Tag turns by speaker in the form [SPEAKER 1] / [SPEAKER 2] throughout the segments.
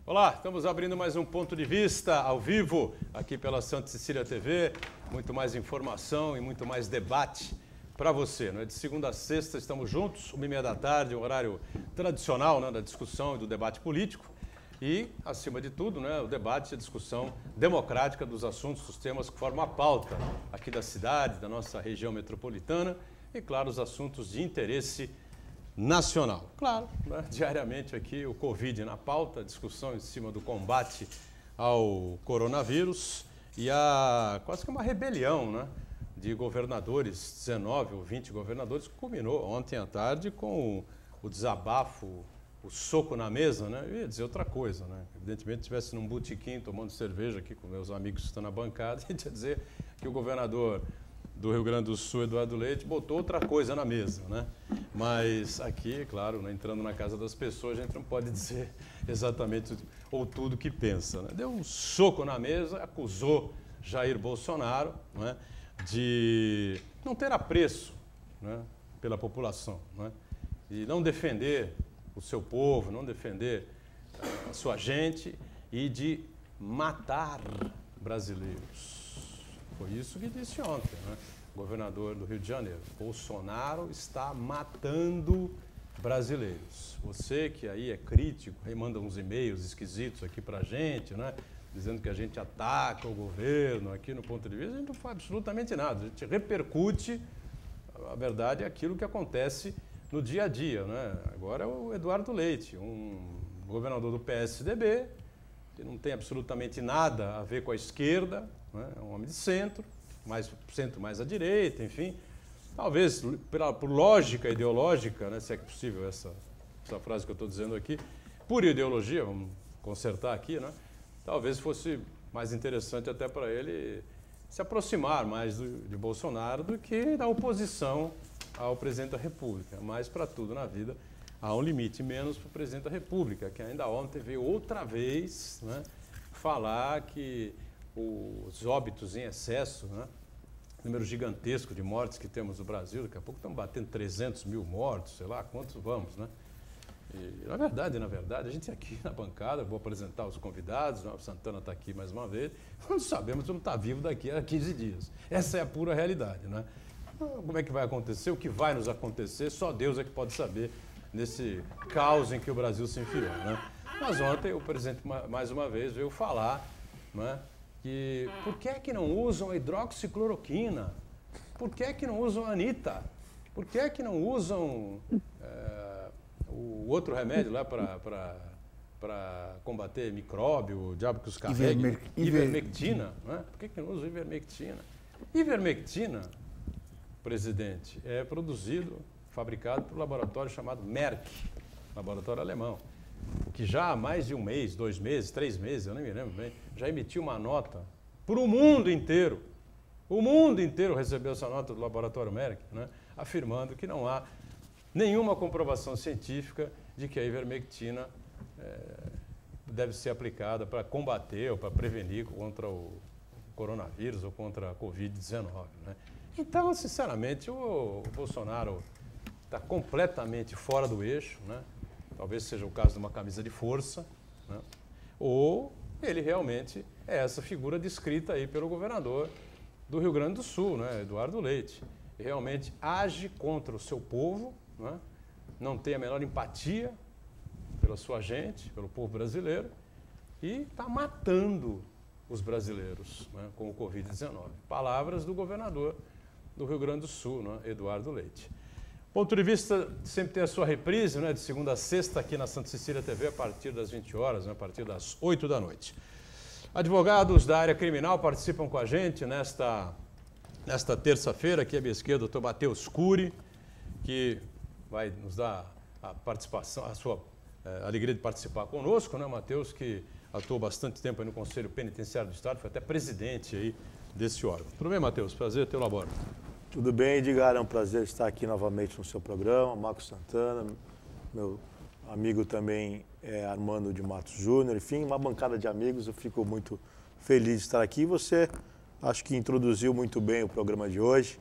[SPEAKER 1] Olá, estamos abrindo mais um Ponto de Vista ao vivo aqui pela Santa Cecília TV. Muito mais informação e muito mais debate para você. De segunda a sexta estamos juntos, 1h30 da tarde, um horário tradicional da discussão e do debate político. E, acima de tudo, o debate e a discussão democrática dos assuntos, dos temas que formam a pauta aqui da cidade, da nossa região metropolitana e, claro, os assuntos de interesse nacional. Claro, diariamente aqui o Covid na pauta, a discussão em cima do combate ao coronavírus e quase que uma rebelião de governadores, 19 ou 20 governadores, que culminou ontem à tarde com o desabafo, o soco na mesa, Eu ia dizer outra coisa, Evidentemente, se estivesse num botequim tomando cerveja aqui com meus amigos que estão na bancada, eu ia dizer que o governador do Rio Grande do Sul, Eduardo Leite, botou outra coisa na mesa, Mas aqui, claro, entrando na casa das pessoas, a gente não pode dizer exatamente ou tudo que pensa, Deu um soco na mesa, acusou Jair Bolsonaro, de não ter apreço, pela população, e não defender o seu povo, não defender a sua gente e de matar brasileiros. Foi isso que disse ontem, o governador do Rio de Janeiro. Bolsonaro está matando brasileiros. Você que aí é crítico, aí manda uns e-mails esquisitos aqui pra gente, dizendo que a gente ataca o governo aqui no Ponto de Vista, a gente não faz absolutamente nada. A gente repercute, a verdade, aquilo que acontece no dia a dia, Agora é o Eduardo Leite, um governador do PSDB, que não tem absolutamente nada a ver com a esquerda, é um homem de centro mais à direita, enfim. Talvez, por lógica ideológica, se é possível essa frase que eu estou dizendo aqui, por ideologia, vamos consertar aqui, talvez fosse mais interessante até para ele se aproximar mais de Bolsonaro do que da oposição ao presidente da República. Mas, para tudo na vida, há um limite, menos para o presidente da República, que ainda ontem veio outra vez falar que os óbitos em excesso, número gigantesco de mortes que temos no Brasil, daqui a pouco estamos batendo 300 mil mortos, sei lá quantos vamos, E, na verdade, a gente aqui na bancada, vou apresentar os convidados, o Santana está aqui mais uma vez, não sabemos se não está vivo daqui a 15 dias. Essa é a pura realidade, Como é que vai acontecer, o que vai nos acontecer, só Deus é que pode saber nesse caos em que o Brasil se enfiou, Mas ontem o presidente, mais uma vez, veio falar, que por que é que não usam a hidroxicloroquina? Por que é que não usam a Anitta? Por que é que não usam o outro remédio lá para combater micróbio, o diabo que os carrega? Ivermectina, Por que não usam ivermectina? Ivermectina, presidente, é fabricado por um laboratório chamado Merck, laboratório alemão, que já há mais de um mês, 2 meses, 3 meses, eu nem me lembro bem, já emitiu uma nota para o mundo inteiro. O mundo inteiro recebeu essa nota do laboratório Merck, afirmando que não há nenhuma comprovação científica de que a ivermectina deve ser aplicada para combater ou para prevenir contra o coronavírus ou contra a Covid-19. Então, sinceramente, o Bolsonaro está completamente fora do eixo, Talvez seja o caso de uma camisa de força, ou ele realmente é essa figura descrita aí pelo governador do Rio Grande do Sul, Eduardo Leite. E realmente age contra o seu povo, não tem a menor empatia pela sua gente, pelo povo brasileiro, e está matando os brasileiros com o Covid-19. Palavras do governador do Rio Grande do Sul, Eduardo Leite. Ponto de Vista sempre tem a sua reprise, de segunda a sexta, aqui na Santa Cecília TV, a partir das 20 horas, a partir das 8 da noite. Advogados da área criminal participam com a gente nesta terça-feira. Aqui à minha esquerda, o Dr. Matheus Cury, que vai nos dar a participação, a sua alegria de participar conosco, Matheus, que atuou bastante tempo aí no Conselho Penitenciário do Estado, foi até presidente aí desse órgão. Tudo bem, Matheus? Prazer tê-lo a bordo.
[SPEAKER 2] Tudo bem, Edgar, é um prazer estar aqui novamente no seu programa. Marcos Santana, meu amigo também é Armando de Matos Júnior, enfim, uma bancada de amigos, eu fico muito feliz de estar aqui. Você, acho que introduziu muito bem o programa de hoje,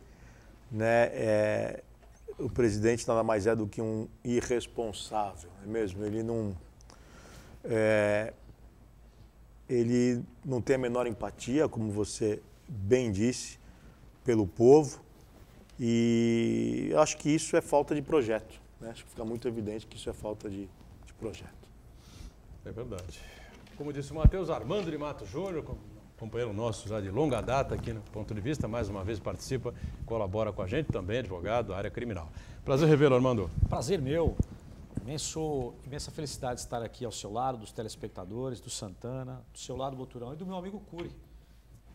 [SPEAKER 2] O presidente nada mais é do que um irresponsável, não é mesmo? Ele não ele não tem a menor empatia, como você bem disse, pelo povo. E eu acho que isso é falta de projeto, né? Acho que fica muito evidente que isso é falta de projeto.
[SPEAKER 1] É verdade. Como disse o Matheus, Armando de Matos Júnior, companheiro nosso já de longa data aqui no Ponto de Vista, mais uma vez participa, colabora com a gente, também advogado da área criminal. Prazer revê-lo, Armando.
[SPEAKER 3] Prazer meu. Imensa felicidade de estar aqui ao seu lado, dos telespectadores, do Santana, do seu lado, Boturão, e do meu amigo Cury,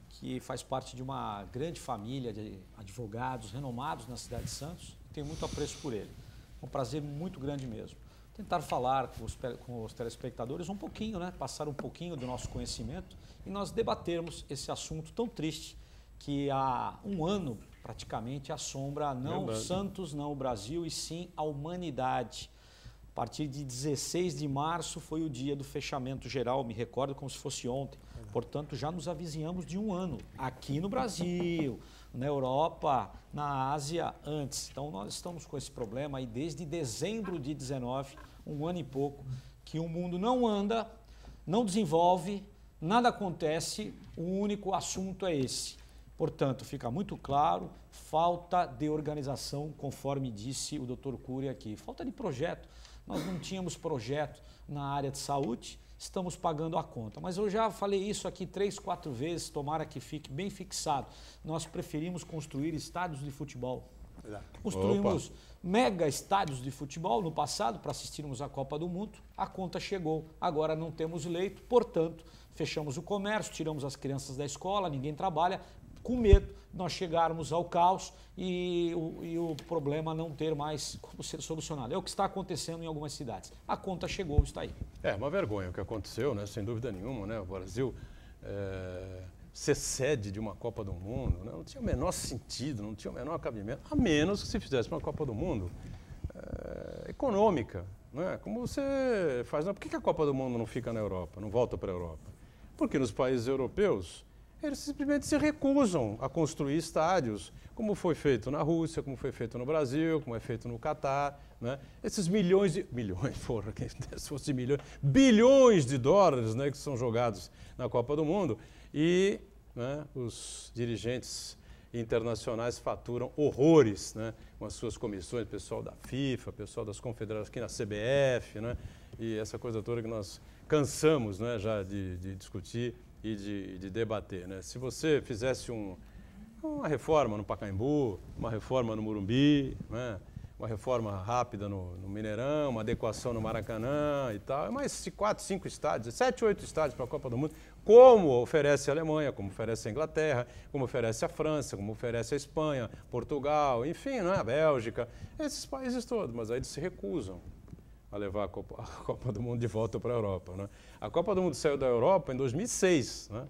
[SPEAKER 3] que faz parte de uma grande família de advogados renomados na cidade de Santos. Tenho muito apreço por ele. É um prazer muito grande mesmo. Tentar falar com os telespectadores um pouquinho, né? Passar um pouquinho do nosso conhecimento e nós debatermos esse assunto tão triste que há um ano praticamente assombra não o Santos, não o Brasil, e sim a humanidade. A partir de 16 de março foi o dia do fechamento geral, me recordo como se fosse ontem. Portanto, já nos avizinhamos de um ano aqui no Brasil, na Europa, na Ásia antes. Então, nós estamos com esse problema aí desde dezembro de 19, um ano e pouco, que o mundo não anda, não desenvolve, nada acontece, o único assunto é esse. Portanto, fica muito claro, falta de organização, conforme disse o Dr. Cury aqui. Falta de projeto. Nós não tínhamos projeto na área de saúde, estamos pagando a conta. Mas eu já falei isso aqui 3, 4 vezes, tomara que fique bem fixado. Nós preferimos construir estádios de futebol. Construímos mega estádios de futebol no passado para assistirmos à Copa do Mundo. A conta chegou, agora não temos leito, portanto, fechamos o comércio, tiramos as crianças da escola, ninguém trabalha, com medo de nós chegarmos ao caos e o problema não ter mais como ser solucionado. É o que está acontecendo em algumas cidades. A conta chegou, está aí.
[SPEAKER 1] É uma vergonha o que aconteceu, né? Sem dúvida nenhuma, né? O Brasil ser sede de uma Copa do Mundo, né? Não tinha o menor sentido, não tinha o menor cabimento, a menos que se fizesse uma Copa do Mundo econômica, né? Como você faz. Por que a Copa do Mundo não fica na Europa, não volta para a Europa? Porque nos países europeus eles simplesmente se recusam a construir estádios, como foi feito na Rússia, como foi feito no Brasil, como é feito no Catar, né? Esses bilhões, se fosse milhões, bilhões de dólares, né, que são jogados na Copa do Mundo, e, né, os dirigentes internacionais faturam horrores, né, com as suas comissões, pessoal da FIFA, pessoal das confederações aqui na CBF, né, e essa coisa toda que nós cansamos, né, já de discutir e de debater, né? Se você fizesse uma reforma no Pacaembu, uma reforma no Morumbi, né? Uma reforma rápida no Mineirão, uma adequação no Maracanã e tal, mas 4, 5 estádios, 7, 8 estádios para a Copa do Mundo, como oferece a Alemanha, como oferece a Inglaterra, como oferece a França, como oferece a Espanha, Portugal, enfim, né? A Bélgica, esses países todos, mas aí eles se recusam a levar a Copa do Mundo de volta para a Europa, né? A Copa do Mundo saiu da Europa em 2006, né?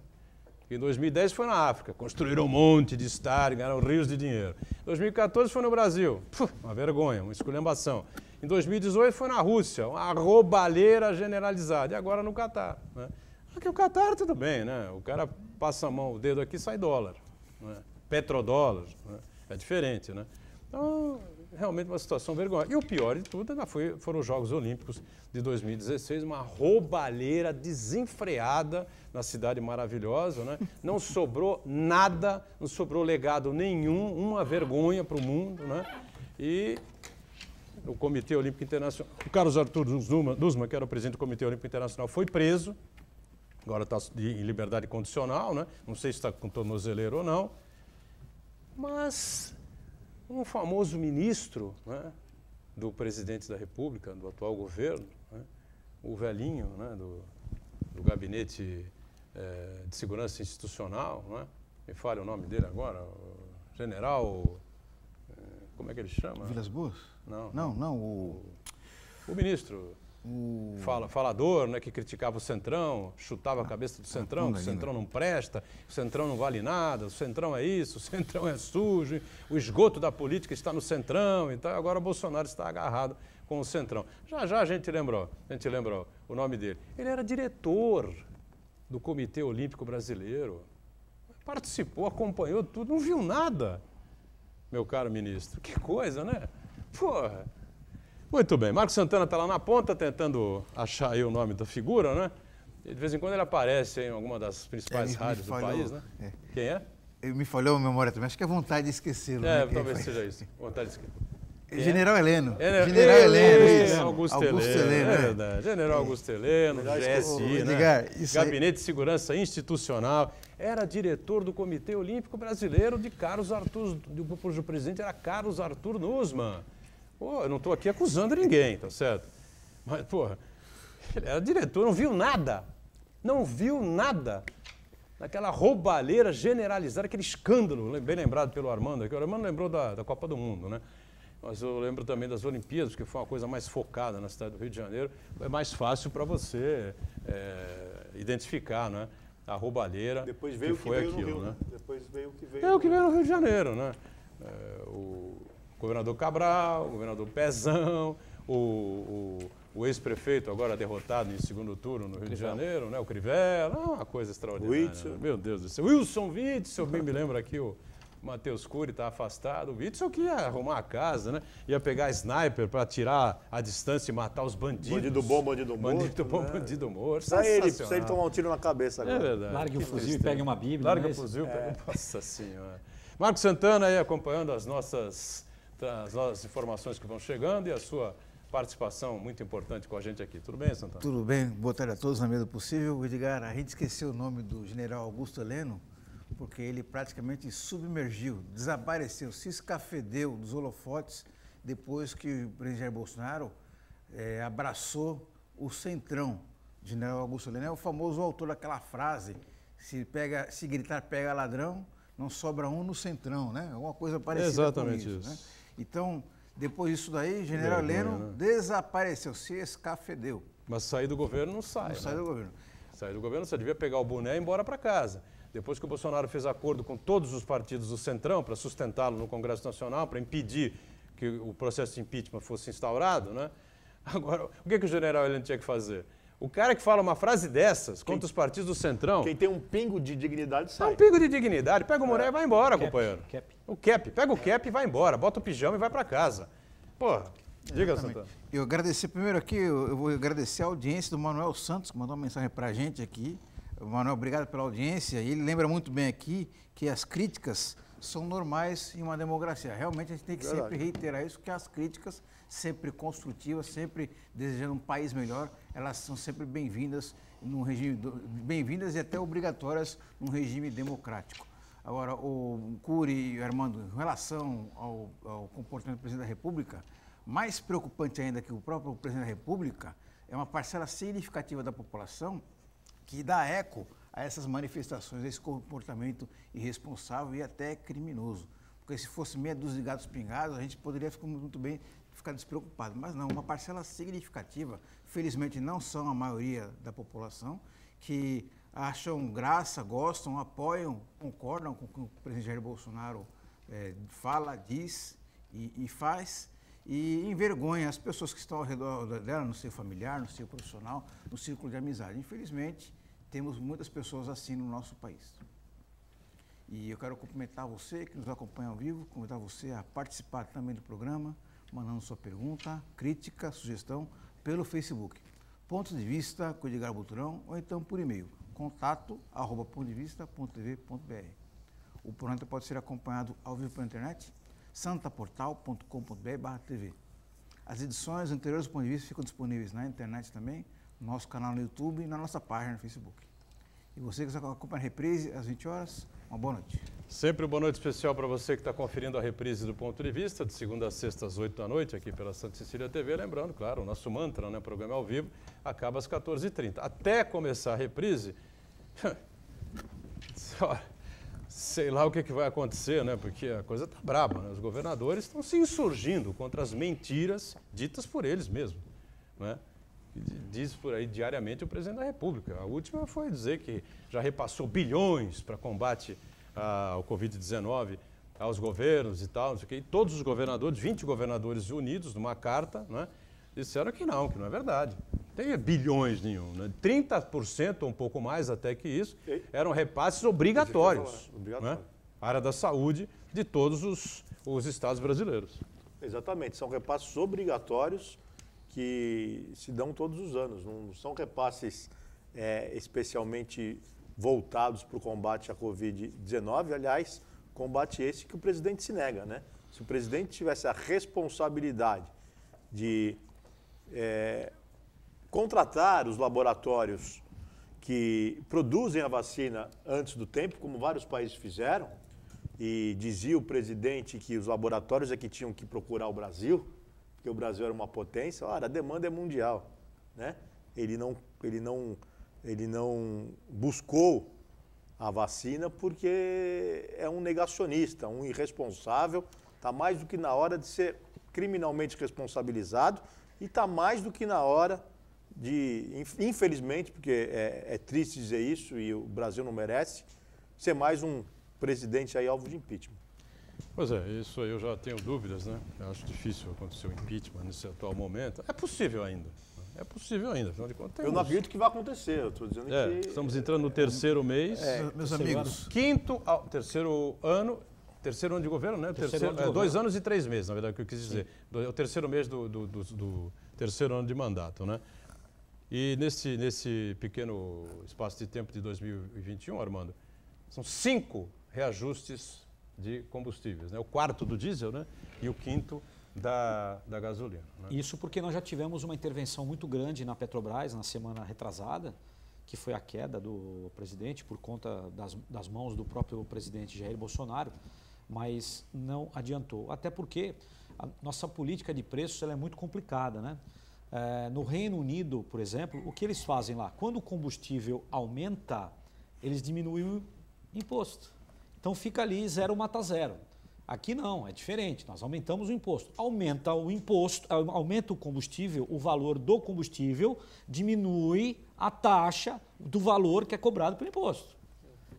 [SPEAKER 1] Em 2010 foi na África, construíram um monte de estádio, ganharam rios de dinheiro. Em 2014 foi no Brasil, uma vergonha, uma esculhambação. Em 2018 foi na Rússia, uma roubalheira generalizada. E agora no Catar, né? Aqui o Catar tudo bem, né? O cara passa a mão, o dedo aqui, sai dólar, né? Petrodólar, né? É diferente, né? Então, realmente uma situação vergonhosa. E o pior de tudo foram os Jogos Olímpicos de 2016, uma roubalheira desenfreada na cidade maravilhosa, né? Não sobrou nada, não sobrou legado nenhum, uma vergonha para o mundo, né? E o Comitê Olímpico Internacional, o Carlos Arthur Dusman, que era o presidente do Comitê Olímpico Internacional, foi preso, agora está em liberdade condicional, né? Não sei se está com tornozeleiro ou não, mas um famoso ministro, né, do presidente da República, do atual governo, né, o velhinho, né, do gabinete de segurança institucional, né, me fale o nome dele agora, o general, como é que ele chama?
[SPEAKER 4] Vilas Boas?
[SPEAKER 1] Não, o ministro, falador, né, que criticava o Centrão, chutava a cabeça do Centrão, que o Centrão não presta, o Centrão não vale nada, o Centrão é isso, o Centrão é sujo, o esgoto da política está no Centrão, então agora o Bolsonaro está agarrado com o Centrão. Já a gente lembrou o nome dele. Ele era diretor do Comitê Olímpico Brasileiro, participou, acompanhou tudo, não viu nada, meu caro ministro. Que coisa, né? Porra! Muito bem, Marcos Santana está lá na ponta tentando achar aí o nome da figura, né? E de vez em quando ele aparece em alguma das principais rádios do país, né? Quem é?
[SPEAKER 4] Ele me falhou a memória também, acho que é vontade de esquecê-lo.
[SPEAKER 1] Talvez seja isso, vontade de esquecer.
[SPEAKER 4] General Heleno.
[SPEAKER 1] General Heleno, isso.
[SPEAKER 4] Augusto Heleno,
[SPEAKER 1] é verdade. General Augusto Heleno, GSI, né? Gabinete de Segurança Institucional. Era diretor do Comitê Olímpico Brasileiro de Carlos Arthur, o presidente era Carlos Arthur Nussmann. Pô, eu não estou aqui acusando ninguém, tá certo? Mas, porra, ele era diretor, não viu nada. Não viu nada. Daquela roubalheira generalizada, aquele escândalo, bem lembrado pelo Armando aqui. O Armando lembrou da Copa do Mundo, né? Mas eu lembro também das Olimpíadas, que foi uma coisa mais focada na cidade do Rio de Janeiro. É mais fácil para você identificar, né? A roubalheira.
[SPEAKER 2] Depois veio
[SPEAKER 1] que foi
[SPEAKER 2] veio
[SPEAKER 1] aquilo,
[SPEAKER 2] no Rio,
[SPEAKER 1] né?
[SPEAKER 2] Depois veio o que veio.
[SPEAKER 1] É o que veio no Rio de Janeiro, né? O governador Cabral, o governador Pezão, o ex-prefeito, agora derrotado em segundo turno no Rio de Janeiro, né? O Crivella, uma coisa extraordinária.
[SPEAKER 2] Witzel.
[SPEAKER 1] Né? Meu Deus do céu. Wilson Witzel, bem me lembro aqui, o Matheus Cury está afastado. O Witzel que ia arrumar a casa, né? Ia pegar sniper para tirar a distância e matar os bandidos.
[SPEAKER 2] Bandido bom, bandido morto.
[SPEAKER 1] Bandido bom, bandido morto.
[SPEAKER 2] Pra ele tomar um tiro na cabeça agora.
[SPEAKER 1] É verdade.
[SPEAKER 3] Largue o fuzil e pegue uma Bíblia.
[SPEAKER 1] Larga o fuzil e pega. Nossa Senhora. Marcos Santana aí acompanhando as nossas informações que vão chegando e a sua participação muito importante com a gente aqui. Tudo bem, Santana?
[SPEAKER 4] Tudo bem, boa tarde a todos na medida do possível. Edgar, a gente esqueceu o nome do general Augusto Heleno, porque ele praticamente submergiu, desapareceu, se escafedeu dos holofotes depois que o presidente Jair Bolsonaro abraçou o centrão. O general Augusto Heleno é o famoso autor daquela frase, se gritar pega ladrão, não sobra um no centrão, né? Alguma coisa parecida
[SPEAKER 1] Exatamente
[SPEAKER 4] com
[SPEAKER 1] isso.
[SPEAKER 4] Né? Então, depois disso daí, general Heleno desapareceu, se escafedeu.
[SPEAKER 1] Mas sair do governo não sai.
[SPEAKER 4] Não sai do governo.
[SPEAKER 1] Sair do governo, você devia pegar o boné e ir embora para casa. Depois que o Bolsonaro fez acordo com todos os partidos do Centrão para sustentá-lo no Congresso Nacional, para impedir que o processo de impeachment fosse instaurado, né? Agora, o que o general Heleno tinha que fazer? O cara que fala uma frase dessas contra os partidos do Centrão...
[SPEAKER 2] Quem tem um pingo de dignidade sai.
[SPEAKER 1] Um pingo de dignidade. Pega o boné e vai embora, companheiro.
[SPEAKER 3] Cap.
[SPEAKER 1] O cap. Pega o cap e vai embora. Bota o pijama e vai para casa. Porra, diga, Santana.
[SPEAKER 4] Eu agradecer primeiro aqui, eu vou agradecer a audiência do Manuel Santos, que mandou uma mensagem para a gente aqui. Manuel, obrigado pela audiência. Ele lembra muito bem aqui que as críticas são normais em uma democracia. Realmente a gente tem que sempre reiterar isso, que as críticas, sempre construtivas, sempre desejando um país melhor, elas são sempre bem-vindas num regime, bem-vindas e até obrigatórias num regime democrático. Agora, o Cury e o Armando, em relação ao comportamento do presidente da República, mais preocupante ainda que o próprio presidente da República, é uma parcela significativa da população que dá eco a essas manifestações, a esse comportamento irresponsável e até criminoso. Porque se fosse meia dúzia de gatos pingados, a gente poderia ficar muito bem ficar despreocupado. Mas não, uma parcela significativa, felizmente não são a maioria da população, que acham graça, gostam, apoiam, concordam com o que o presidente Jair Bolsonaro fala, diz e faz, e envergonha as pessoas que estão ao redor dela, no seu familiar, no seu profissional, no círculo de amizade. Infelizmente, temos muitas pessoas assim no nosso país. E eu quero cumprimentar você que nos acompanha ao vivo, convidar você a participar também do programa, mandando sua pergunta, crítica, sugestão pelo Facebook. Ponto de Vista com Edgar Boturão ou então por e-mail, contato@pontodevista.tv.br. O programa pode ser acompanhado ao vivo pela internet, santaportal.com.br/tv. As edições anteriores do Ponto de Vista ficam disponíveis na internet também, no nosso canal no YouTube e na nossa página no Facebook. E você que acompanha a reprise às 20 horas, uma boa noite.
[SPEAKER 1] Sempre uma boa noite especial para você que está conferindo a reprise do Ponto de Vista, de segunda a sexta às 8 da noite, aqui pela Santa Cecília TV. Lembrando, claro, o nosso mantra, né, programa ao vivo, acaba às 14h30. Até começar a reprise, sei lá o que vai acontecer, né, porque a coisa está braba, né? Os governadores estão se insurgindo contra as mentiras ditas por eles mesmos, né? Diz por aí diariamente o presidente da República. A última foi dizer que já repassou bilhões para combate ao Covid-19 aos governos e tal, não sei o quê. E todos os governadores, 20 governadores unidos, numa carta, né, disseram que não é verdade. Não tem bilhões nenhum. Né? 30% ou um pouco mais até que isso eram repasses obrigatórios. Né? Área da saúde de todos os estados brasileiros.
[SPEAKER 2] Exatamente, são repasses obrigatórios que se dão todos os anos, não são repasses especialmente voltados para o combate à Covid-19. Aliás, combate esse que o presidente se nega, né? Se o presidente tivesse a responsabilidade de contratar os laboratórios que produzem a vacina antes do tempo, como vários países fizeram, e dizia o presidente que os laboratórios é que tinham que procurar o Brasil, porque o Brasil era uma potência. Ora, a demanda é mundial, né? Ele não buscou a vacina porque é um negacionista, um irresponsável. Está mais do que na hora de ser criminalmente responsabilizado e está mais do que na hora de, infelizmente, porque é triste dizer isso e o Brasil não merece, ser mais um presidente aí alvo de impeachment.
[SPEAKER 1] Pois é, isso aí eu já tenho dúvidas, né? Eu acho difícil acontecer o impeachment nesse atual momento. É possível ainda. É possível ainda, afinal de contas.
[SPEAKER 2] Eu não acredito que vai acontecer, eu estou dizendo que...
[SPEAKER 1] Estamos entrando no terceiro mês.
[SPEAKER 4] Meus amigos.
[SPEAKER 1] Terceiro ano de governo, né? Terceiro, 2 anos e 3 meses, na verdade, que eu quis dizer. É o terceiro mês do terceiro ano de mandato, né? E nesse pequeno espaço de tempo de 2021, Armando, são 5 reajustes de combustíveis, né? O 4º do diesel, né? E o 5º da gasolina. Né?
[SPEAKER 3] Isso porque nós já tivemos uma intervenção muito grande na Petrobras na semana retrasada, que foi a queda do presidente por conta das mãos do próprio presidente Jair Bolsonaro, mas não adiantou. Até porque a nossa política de preços ela é muito complicada, né? No Reino Unido, por exemplo, o que eles fazem lá? Quando o combustível aumenta, eles diminuem o imposto. Então fica ali 0 mata 0. Aqui não, é diferente, nós aumentamos o imposto. Aumenta o imposto, aumenta o combustível, o valor do combustível diminui a taxa do valor que é cobrado pelo imposto.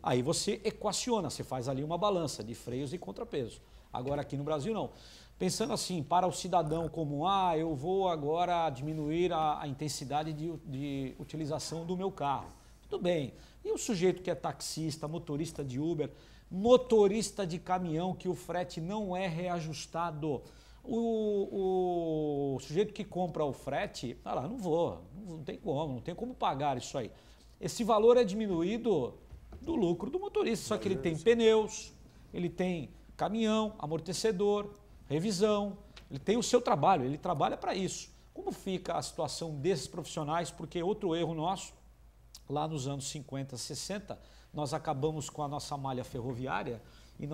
[SPEAKER 3] Aí você equaciona, você faz ali uma balança de freios e contrapesos. Agora aqui no Brasil não. Pensando assim, para o cidadão comum, eu vou agora diminuir a intensidade de utilização do meu carro. Tudo bem. E o sujeito que é taxista, motorista de Uber, motorista de caminhão que o frete não é reajustado. O sujeito que compra o frete, não tem como pagar isso aí. Esse valor é diminuído do lucro do motorista, só que ele tem pneus, ele tem caminhão, amortecedor, revisão, ele tem o seu trabalho, ele trabalha para isso. Como fica a situação desses profissionais? Porque outro erro nosso, lá nos anos 50, 60, nós acabamos com a nossa malha ferroviária e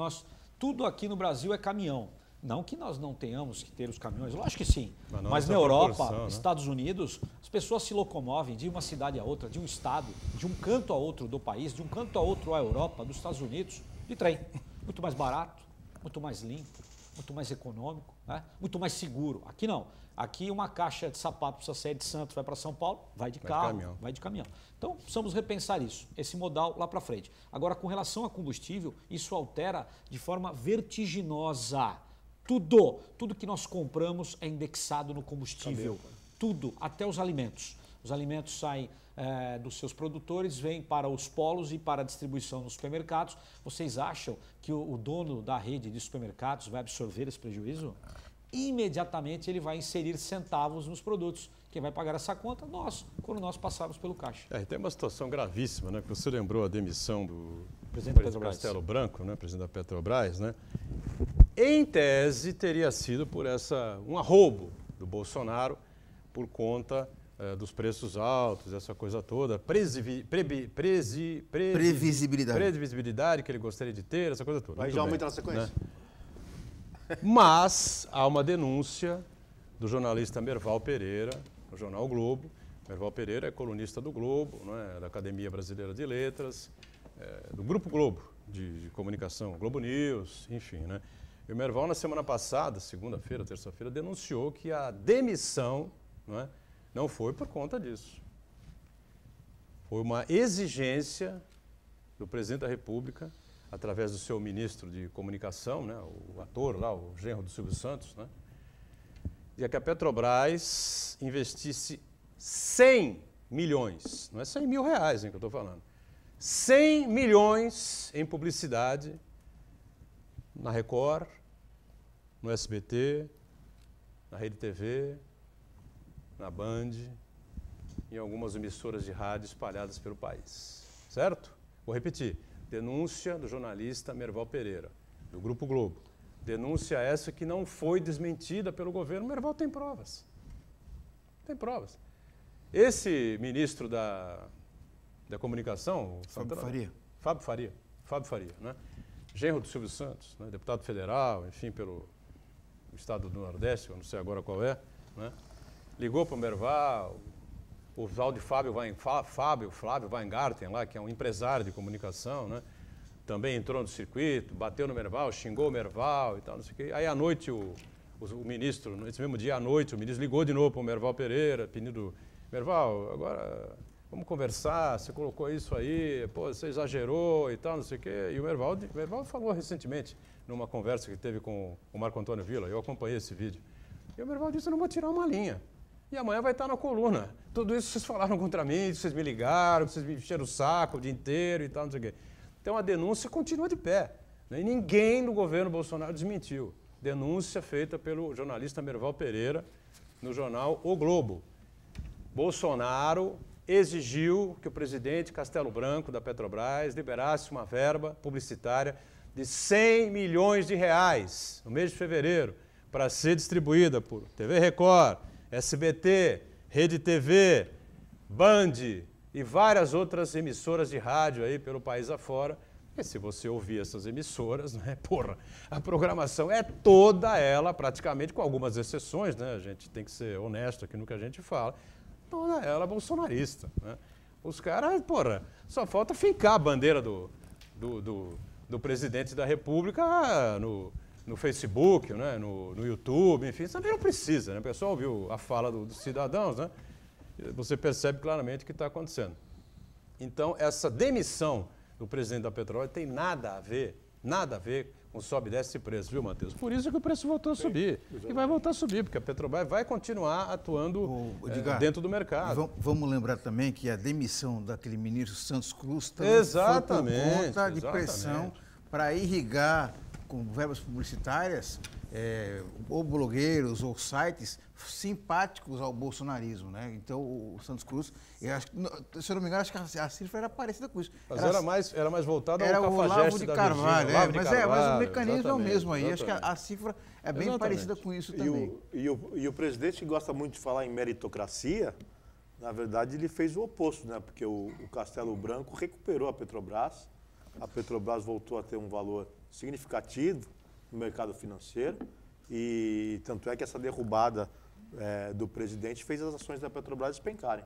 [SPEAKER 3] tudo aqui no Brasil é caminhão. Não que nós não tenhamos que ter os caminhões, lógico que sim. Mas na Europa, né? Estados Unidos, as pessoas se locomovem de uma cidade a outra, de um estado, de um canto a outro do país, de um canto a outro à Europa, dos Estados Unidos, de trem. Muito mais barato, muito mais limpo, muito mais econômico, né? Muito mais seguro. Aqui não. Aqui uma caixa de sapato precisa sair de Santos, vai para São Paulo, vai de carro, vai de caminhão. Então precisamos repensar isso, esse modal lá para frente. Agora, com relação a combustível, isso altera de forma vertiginosa. Tudo que nós compramos é indexado no combustível. Tudo, até os alimentos. Os alimentos saem dos seus produtores, vêm para os polos e para a distribuição nos supermercados. Vocês acham que o dono da rede de supermercados vai absorver esse prejuízo? Imediatamente ele vai inserir centavos nos produtos. Quem vai pagar essa conta? Nós, quando nós passarmos pelo caixa.
[SPEAKER 1] E tem uma situação gravíssima, né? Você lembrou a demissão do
[SPEAKER 3] presidente
[SPEAKER 1] Castelo Branco, né? Presidente da Petrobras, né? Em tese, teria sido por um arroubo do Bolsonaro por conta dos preços altos, essa coisa toda, previsibilidade que ele gostaria de ter, essa coisa toda.
[SPEAKER 2] Aí já aumenta na sequência.
[SPEAKER 1] Né? Mas há uma denúncia do jornalista Merval Pereira, no jornal o Globo. Merval Pereira é colunista do Globo, não é? Da Academia Brasileira de Letras, do Grupo Globo de Comunicação, Globo News, enfim, né? E o Merval, na semana passada, segunda-feira, terça-feira, denunciou que a demissão, não foi por conta disso. Foi uma exigência do presidente da República, através do seu ministro de comunicação, né, o ator lá, o genro do Silvio Santos, né, de que a Petrobras investisse 100 milhões, não é 100 mil reais que eu estou falando, 100 milhões em publicidade na Record, no SBT, na Rede TV, na Band, em algumas emissoras de rádio espalhadas pelo país. Certo? Vou repetir. Denúncia do jornalista Merval Pereira, do Grupo Globo. Denúncia essa que não foi desmentida pelo governo. O Merval tem provas. Tem provas. Esse ministro da Comunicação...
[SPEAKER 4] Fábio Faria.
[SPEAKER 1] Fábio Faria, né? Genro do Silvio Santos, né? Deputado federal, enfim, pelo estado do Nordeste, eu não sei agora qual é, né? Ligou para o Merval, o tal de Flávio Weingarten lá, que é um empresário de comunicação, né? Também entrou no circuito, bateu no Merval, xingou o Merval e tal, não sei o quê. Aí à noite o ministro, nesse mesmo dia à noite, o ministro ligou de novo para o Merval Pereira, pedindo, Merval, agora vamos conversar, você colocou isso aí, pô, você exagerou e tal, não sei o quê. E o Merval falou recentemente, numa conversa que teve com o Marco Antônio Villa, eu acompanhei esse vídeo, e o Merval disse, eu não vou tirar uma linha. E amanhã vai estar na coluna. Tudo isso vocês falaram contra mim, vocês me ligaram, vocês me encheram o saco o dia inteiro e tal, não sei o quê. Então a denúncia continua de pé, né? E ninguém no governo Bolsonaro desmentiu. Denúncia feita pelo jornalista Merval Pereira no jornal O Globo. Bolsonaro exigiu que o presidente Castelo Branco da Petrobras liberasse uma verba publicitária de 100 milhões de reais no mês de fevereiro para ser distribuída por TV Record, SBT, Rede TV, Band e várias outras emissoras de rádio aí pelo país afora. E se você ouvir essas emissoras, né, porra, a programação é toda ela, praticamente, com algumas exceções, né, a gente tem que ser honesto aqui no que a gente fala, toda ela bolsonarista, né? Os caras, porra, só falta fincar a bandeira do presidente da República no Facebook, né, no YouTube, enfim, isso também não precisa, né? O pessoal ouviu a fala dos cidadãos, né? Você percebe claramente o que está acontecendo. Então, essa demissão do presidente da Petrobras tem nada a ver com sobe e desce de preço, viu, Matheus? Por isso que o preço voltou a subir. E vai voltar a subir, porque a Petrobras vai continuar atuando dentro do mercado.
[SPEAKER 4] Vamos lembrar também que a demissão daquele ministro Santos Cruz
[SPEAKER 1] também foi por
[SPEAKER 4] conta de pressão para irrigar com verbas publicitárias ou blogueiros ou sites simpáticos ao bolsonarismo, né? Então o Santos Cruz, eu acho, se eu não me engano, acho que a cifra era parecida com isso.
[SPEAKER 1] Mas era mais voltada ao
[SPEAKER 4] Olavo
[SPEAKER 1] Cafajeste
[SPEAKER 4] de
[SPEAKER 1] da
[SPEAKER 4] Carvalho,
[SPEAKER 1] Virgínia,
[SPEAKER 4] mas o mecanismo é o mesmo aí.
[SPEAKER 1] Exatamente.
[SPEAKER 4] Acho que a cifra é bem parecida com isso também.
[SPEAKER 2] E o presidente, que gosta muito de falar em meritocracia, na verdade ele fez o oposto, né? Porque o Castelo Branco recuperou a Petrobras voltou a ter um valor significativo no mercado financeiro e tanto é que essa derrubada do presidente fez as ações da Petrobras despencarem,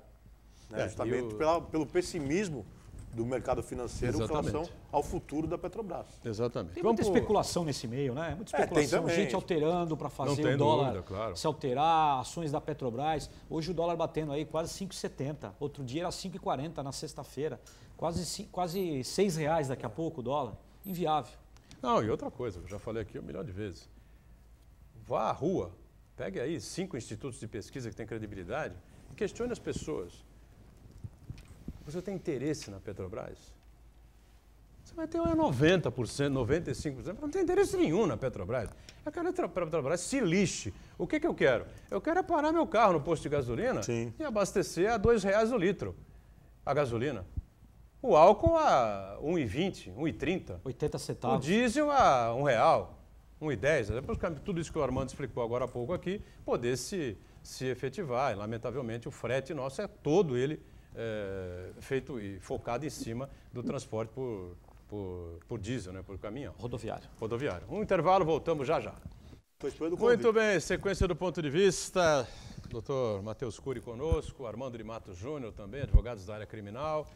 [SPEAKER 2] né? Justamente pelo pessimismo do mercado financeiro em relação ao futuro da Petrobras.
[SPEAKER 1] Exatamente.
[SPEAKER 3] Tem muita especulação nesse meio, né? Muita especulação, gente alterando para fazer o dólar se alterar, ações da Petrobras. Hoje o dólar batendo aí quase 5,70. Outro dia era 5,40 na sexta-feira. Quase R$6 daqui a pouco o dólar. Inviável.
[SPEAKER 1] Não, e outra coisa, eu já falei aqui 1 milhão de vezes. Vá à rua, pegue aí 5 institutos de pesquisa que têm credibilidade e questione as pessoas. Você tem interesse na Petrobras? Você vai ter 90%, 95%, não tem interesse nenhum na Petrobras. Eu quero que a Petrobras se lixe. O que eu quero? Eu quero é parar meu carro no posto de gasolina e abastecer a R$2 o litro a gasolina. O álcool a R$1,20, R$1,30.
[SPEAKER 3] 80 centavos.
[SPEAKER 1] O diesel a R$1, R$1,10. Depois tudo isso que o Armando explicou agora há pouco aqui, poder se efetivar. E, lamentavelmente, o frete nosso é todo ele feito e focado em cima do transporte por diesel, né, por caminhão.
[SPEAKER 3] Rodoviário.
[SPEAKER 1] Um intervalo, voltamos já. Muito bem, sequência do ponto de vista. Dr. Matheus Cury conosco, Armando de Matos Júnior também, advogados da área criminal.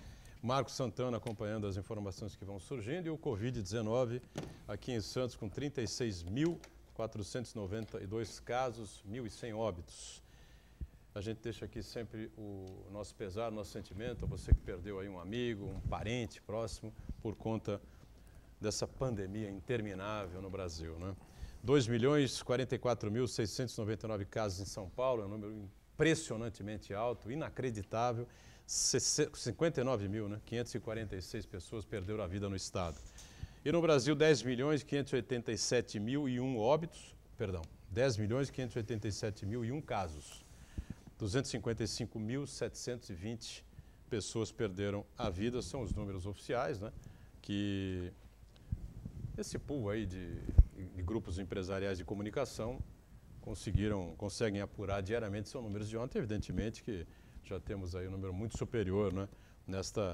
[SPEAKER 1] Marcos Santana acompanhando as informações que vão surgindo e o Covid-19 aqui em Santos com 36.492 casos, 1.100 óbitos. A gente deixa aqui sempre o nosso pesar, nosso sentimento a você que perdeu aí um amigo, um parente próximo por conta dessa pandemia interminável no Brasil, né? 2.044.699 casos em São Paulo, é um número impressionantemente alto, inacreditável. 59.546 pessoas perderam a vida no estado. E no Brasil, 10.587.001 óbitos, 10.587.001 casos. 255.720 pessoas perderam a vida, são os números oficiais, né? Que esse pool aí de grupos empresariais de comunicação conseguem apurar diariamente, são números de ontem, evidentemente que já temos aí um número muito superior, né?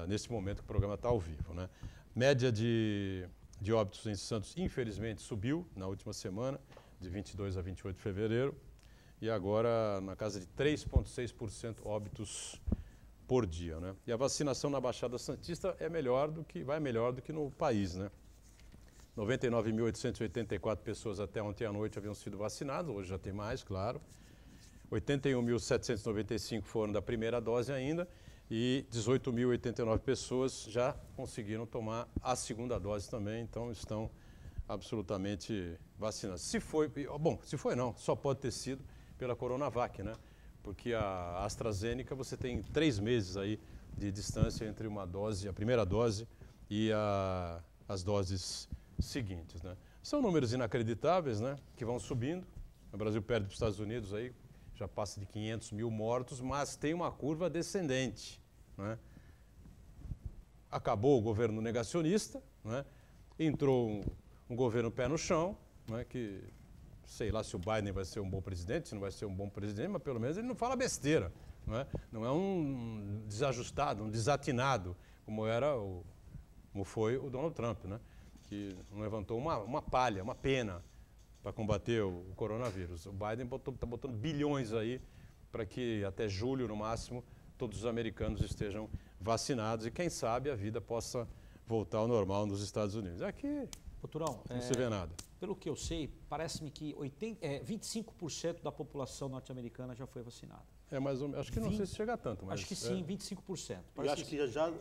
[SPEAKER 1] Nesse momento que o programa está ao vivo, né? Média de óbitos em Santos, infelizmente, subiu na última semana, de 22 a 28 de fevereiro, e agora na casa de 3,6% óbitos por dia, né? E a vacinação na Baixada Santista vai melhor do que no país, né? 99.884 pessoas até ontem à noite haviam sido vacinadas, hoje já tem mais, claro. 81.795 foram da primeira dose ainda e 18.089 pessoas já conseguiram tomar a segunda dose também, então estão absolutamente vacinadas. Se foi não, só pode ter sido pela Coronavac, né? Porque a AstraZeneca você tem 3 meses aí de distância entre uma dose, a primeira dose e as doses seguintes, né? São números inacreditáveis, né? Que vão subindo. O Brasil perde para os Estados Unidos aí, já passa de 500 mil mortos, mas tem uma curva descendente, né? Acabou o governo negacionista, né? Entrou um governo pé no chão, né? Que sei lá se o Biden vai ser um bom presidente, se não vai ser um bom presidente, mas pelo menos ele não fala besteira, não é? Não é um desajustado, um desatinado, como foi o Donald Trump, né? Que não levantou uma palha, uma pena para combater o coronavírus. O Biden está botando bilhões aí para que até julho, no máximo, todos os americanos estejam vacinados e, quem sabe, a vida possa voltar ao normal nos Estados Unidos. Aqui
[SPEAKER 3] Turão,
[SPEAKER 1] não se vê nada.
[SPEAKER 3] Pelo que eu sei, parece-me que 25% da população norte-americana já foi vacinada.
[SPEAKER 1] Mais ou menos, acho que não sei se chega a tanto, mas...
[SPEAKER 3] Acho que sim, 25%.
[SPEAKER 2] E acho que já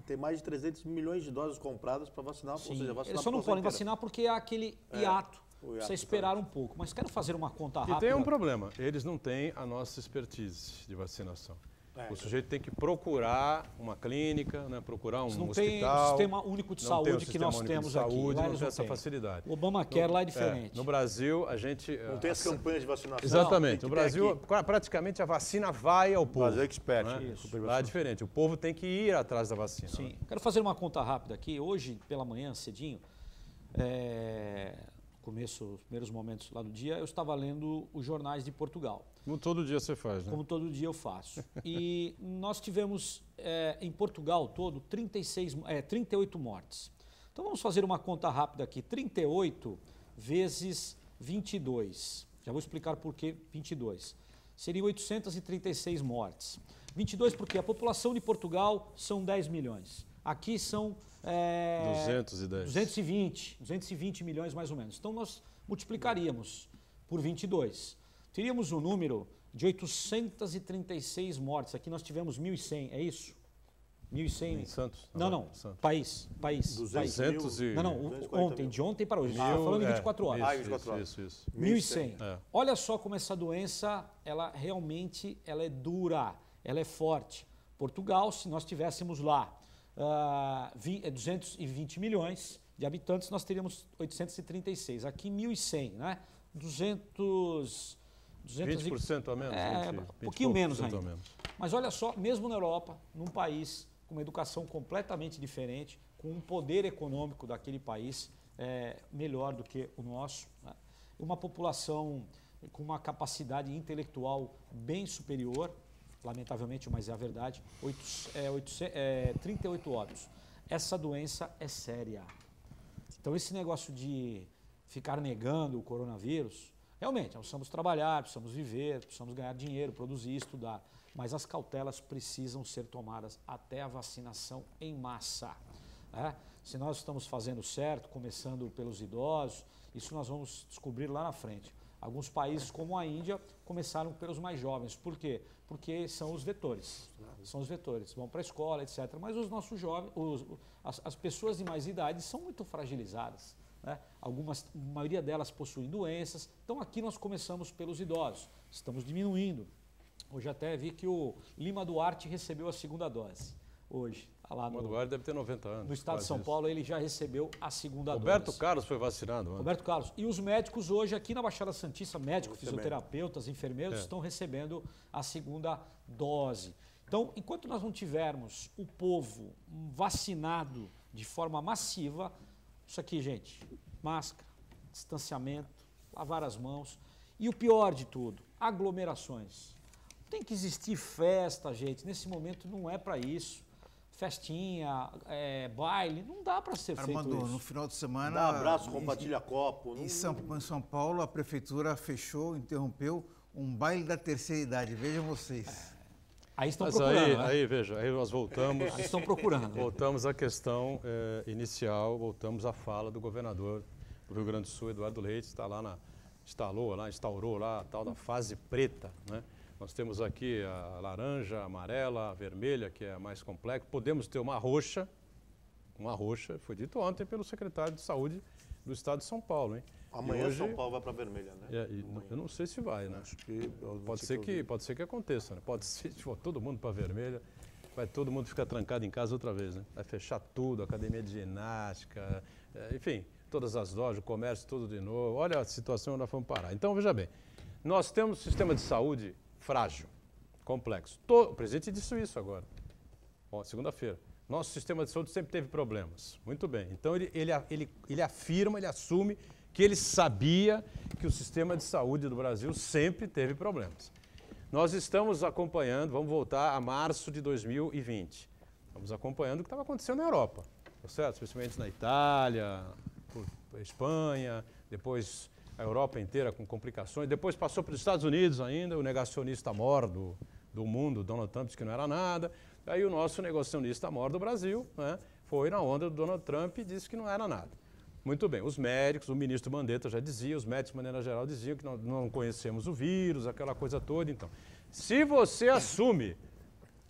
[SPEAKER 2] tem mais de 300 milhões de doses compradas para vacinar,
[SPEAKER 3] Sim.
[SPEAKER 2] ou seja, vacinar.
[SPEAKER 3] Eles só não podem vacinar porque há aquele hiato. Precisa esperar um pouco. Mas quero fazer uma conta rápida.
[SPEAKER 1] E tem um problema, eles não têm a nossa expertise de vacinação. O sujeito tem que procurar uma clínica, né, procurar um hospital.
[SPEAKER 3] Não tem o sistema único de saúde que nós temos aqui.
[SPEAKER 1] Lá não tem essa facilidade.
[SPEAKER 3] O Obamacare lá é diferente.
[SPEAKER 1] No Brasil, a gente...
[SPEAKER 2] Não tem as campanhas de vacinação.
[SPEAKER 1] Exatamente. No Brasil, praticamente a vacina vai ao povo.
[SPEAKER 2] Fazer expert.
[SPEAKER 1] Né? Lá é diferente. O povo tem que ir atrás da vacina.
[SPEAKER 3] Sim.
[SPEAKER 1] Né?
[SPEAKER 3] Quero fazer uma conta rápida aqui. Hoje, pela manhã, cedinho, os primeiros momentos lá do dia, eu estava lendo os jornais de Portugal.
[SPEAKER 1] Como todo dia você faz, né?
[SPEAKER 3] Como todo dia eu faço. E nós tivemos em Portugal todo 38 mortes. Então vamos fazer uma conta rápida aqui. 38 vezes 22. Já vou explicar por que 22. Seriam 836 mortes. 22 porque a população de Portugal são 10 milhões. Aqui são 220 milhões mais ou menos. Então nós multiplicaríamos por 22. Teríamos um número de 836 mortes. Aqui nós tivemos 1.100, é isso? 1.100.
[SPEAKER 1] Em Santos?
[SPEAKER 3] Não.
[SPEAKER 1] Santos.
[SPEAKER 3] País.
[SPEAKER 1] 200 e...
[SPEAKER 3] Não, de ontem para hoje. Estava falando de 24 horas.
[SPEAKER 1] Isso.
[SPEAKER 3] 1.100. Olha só como essa doença, ela realmente é dura, ela é forte. Portugal, se nós tivéssemos lá 220 milhões de habitantes, nós teríamos 836. Aqui 1.100, né?
[SPEAKER 1] 20% a menos?
[SPEAKER 3] Um pouquinho menos ainda. Mas olha só, mesmo na Europa, num país com uma educação completamente diferente, com um poder econômico daquele país melhor do que o nosso, né? Uma população com uma capacidade intelectual bem superior, lamentavelmente, mas é a verdade, 38 óbitos. Essa doença é séria. Então esse negócio de ficar negando o coronavírus, realmente, nós precisamos trabalhar, precisamos viver, precisamos ganhar dinheiro, produzir, estudar. Mas as cautelas precisam ser tomadas até a vacinação em massa. Se nós estamos fazendo certo, começando pelos idosos, isso nós vamos descobrir lá na frente. Alguns países, como a Índia, começaram pelos mais jovens. Por quê? Porque são os vetores. São os vetores. Vão para a escola, etc. Mas os nossos jovens, as pessoas de mais idade são muito fragilizadas. Né? A maioria delas possuem doenças. Então aqui nós começamos pelos idosos. Estamos diminuindo. Hoje até vi que o Lima Duarte recebeu a segunda dose. Hoje. lá
[SPEAKER 1] O Eduardo deve ter 90 anos.
[SPEAKER 3] no estado de São Paulo, ele já recebeu a segunda
[SPEAKER 1] Roberto
[SPEAKER 3] dose.
[SPEAKER 1] Carlos foi vacinado ontem.
[SPEAKER 3] Roberto Carlos. E os médicos hoje aqui na Baixada Santista, médicos, fisioterapeutas, enfermeiros, estão recebendo a segunda dose. Então, enquanto nós não tivermos o povo vacinado de forma massiva, isso aqui, gente, máscara, distanciamento, lavar as mãos e o pior de tudo, aglomerações. Tem que existir festa, gente, nesse momento não é para isso. Festinha, baile, não dá para ser feito isso.
[SPEAKER 4] No final de semana...
[SPEAKER 2] Dá abraço, compartilha copo.
[SPEAKER 4] Em São Paulo, a prefeitura fechou, interrompeu um baile da terceira idade. Vejam vocês.
[SPEAKER 3] Aí estão procurando, né?
[SPEAKER 1] Aí, veja, aí nós voltamos...
[SPEAKER 3] Aí estão procurando.
[SPEAKER 1] Voltamos à questão inicial, voltamos à fala do governador do Rio Grande do Sul, Eduardo Leite, está lá instaurou lá a tal da fase preta, né? Nós temos aqui a laranja, a amarela, a vermelha, que é a mais complexa. Podemos ter uma roxa, foi dito ontem pelo secretário de Saúde do Estado de São Paulo, hein?
[SPEAKER 2] Amanhã hoje, São Paulo vai para a vermelha, né?
[SPEAKER 1] Eu não sei se vai, né?
[SPEAKER 2] Acho que
[SPEAKER 1] pode ser que aconteça, né? Pode ser que for todo mundo para a vermelha, vai todo mundo ficar trancado em casa outra vez, né? Vai fechar tudo, academia de ginástica, enfim, todas as lojas, o comércio, tudo de novo. Olha a situação onde nós vamos parar. Então, veja bem, nós temos um sistema de saúde frágil, complexo. O presidente disse isso agora, segunda-feira. Nosso sistema de saúde sempre teve problemas. Muito bem. Então, ele afirma, ele assume que ele sabia que o sistema de saúde do Brasil sempre teve problemas. Nós estamos acompanhando, vamos voltar a março de 2020. Estamos acompanhando o que estava acontecendo na Europa, tá certo? Especialmente na Itália, Espanha, depois a Europa inteira com complicações, depois passou para os Estados Unidos ainda, o negacionista maior do mundo, Donald Trump, disse que não era nada. Aí o nosso negacionista maior do Brasil, né, foi na onda do Donald Trump e disse que não era nada. Muito bem, os médicos, o ministro Mandetta já dizia, os médicos de maneira geral diziam que não conhecemos o vírus, aquela coisa toda. Então, se você assume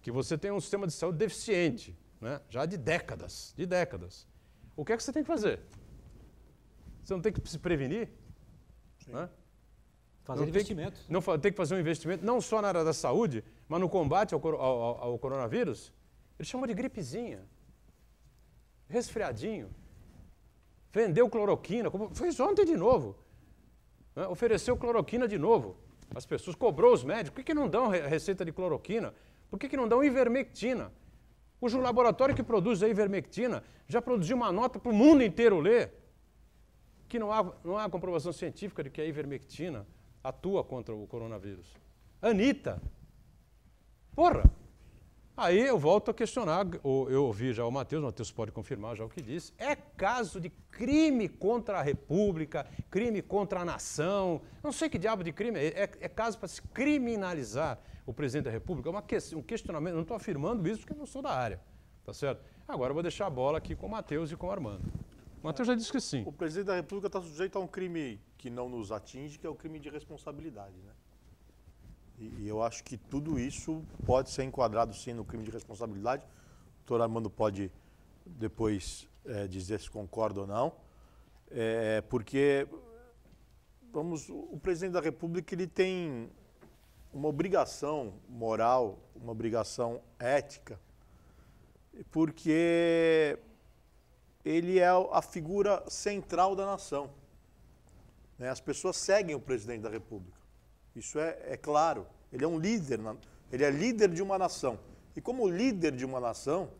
[SPEAKER 1] que você tem um sistema de saúde deficiente, né, já de décadas, o que é que você tem que fazer? Você não tem que se prevenir? Né?
[SPEAKER 3] Fazer investimento.
[SPEAKER 1] Tem que fazer um investimento, não só na área da saúde, mas no combate ao coronavírus. Eles chamam de gripezinha, resfriadinho. Vendeu cloroquina, fez ontem de novo. Né? Ofereceu cloroquina de novo. As pessoas, cobrou os médicos. Por que não dão receita de cloroquina? Por que não dão ivermectina? O laboratório que produz a ivermectina já produziu uma nota para o mundo inteiro ler, que não há comprovação científica de que a ivermectina atua contra o coronavírus. Anitta! Porra! Aí eu volto a questionar, eu ouvi já o Matheus pode confirmar já o que disse, é caso de crime contra a República, crime contra a nação, não sei que diabo de crime, é caso para se criminalizar o presidente da República, um questionamento, não estou afirmando isso porque eu não sou da área, tá certo? Agora eu vou deixar a bola aqui com o Matheus e com o Armando. O Matheus já disse que sim.
[SPEAKER 2] O presidente da República está sujeito a um crime que não nos atinge, que é o crime de responsabilidade, né? E eu acho que tudo isso pode ser enquadrado, sim, no crime de responsabilidade. O doutor Armando pode depois dizer se concorda ou não, porque o presidente da República ele tem uma obrigação moral, uma obrigação ética, porque ele é a figura central da nação. Né? As pessoas seguem o presidente da República. Isso é claro. Ele é um líder, ele é líder de uma nação. E como líder de uma nação,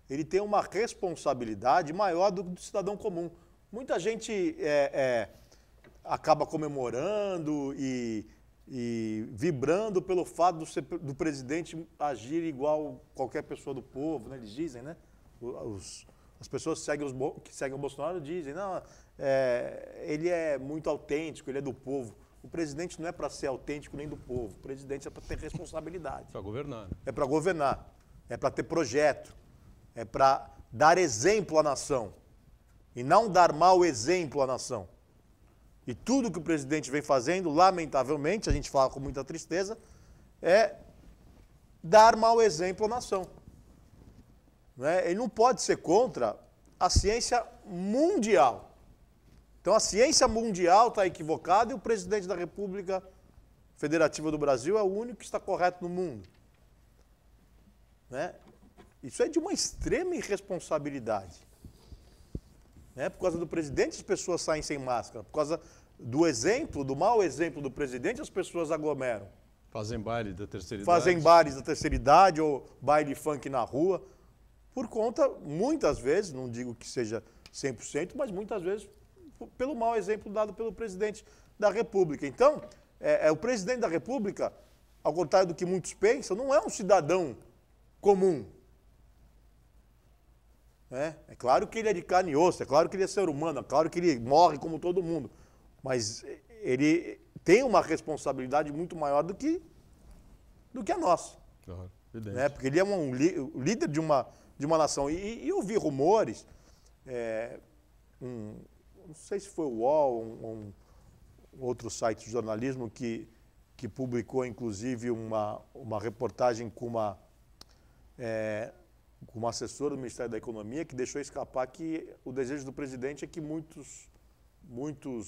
[SPEAKER 2] ele tem uma responsabilidade maior do que do cidadão comum. Muita gente acaba comemorando e vibrando pelo fato do presidente agir igual qualquer pessoa do povo, né? Eles dizem, né? As pessoas que seguem o Bolsonaro dizem, não, ele é muito autêntico, ele é do povo. O presidente não é para ser autêntico nem do povo. O presidente é para ter responsabilidade.
[SPEAKER 1] Para governar.
[SPEAKER 2] É para governar. É para ter projeto. É para dar exemplo à nação. E não dar mau exemplo à nação. E tudo que o presidente vem fazendo, lamentavelmente, a gente fala com muita tristeza, é dar mau exemplo à nação. Né? Ele não pode ser contra a ciência mundial. Então a ciência mundial está equivocada e o presidente da República Federativa do Brasil é o único que está correto no mundo. Né? Isso é de uma extrema irresponsabilidade. Né? Por causa do presidente, as pessoas saem sem máscara. Por causa do exemplo, do mau exemplo do presidente, as pessoas aglomeram.
[SPEAKER 1] Fazem baile da terceira idade.
[SPEAKER 2] Fazem bares da terceira idade ou baile funk na rua. Por conta, muitas vezes, não digo que seja 100%, mas muitas vezes pelo mau exemplo dado pelo presidente da República. Então, o presidente da República, ao contrário do que muitos pensam, não é um cidadão comum. É claro que ele é de carne e osso, é claro que ele é ser humano, é claro que ele morre como todo mundo, mas ele tem uma responsabilidade muito maior do que a nossa.
[SPEAKER 1] Claro, evidente.
[SPEAKER 2] Né? Porque ele é um líder de uma nação. E eu vi rumores, não sei se foi o UOL, um outro site de jornalismo que publicou, inclusive, uma reportagem com uma assessora do Ministério da Economia que deixou escapar que o desejo do presidente é que muitos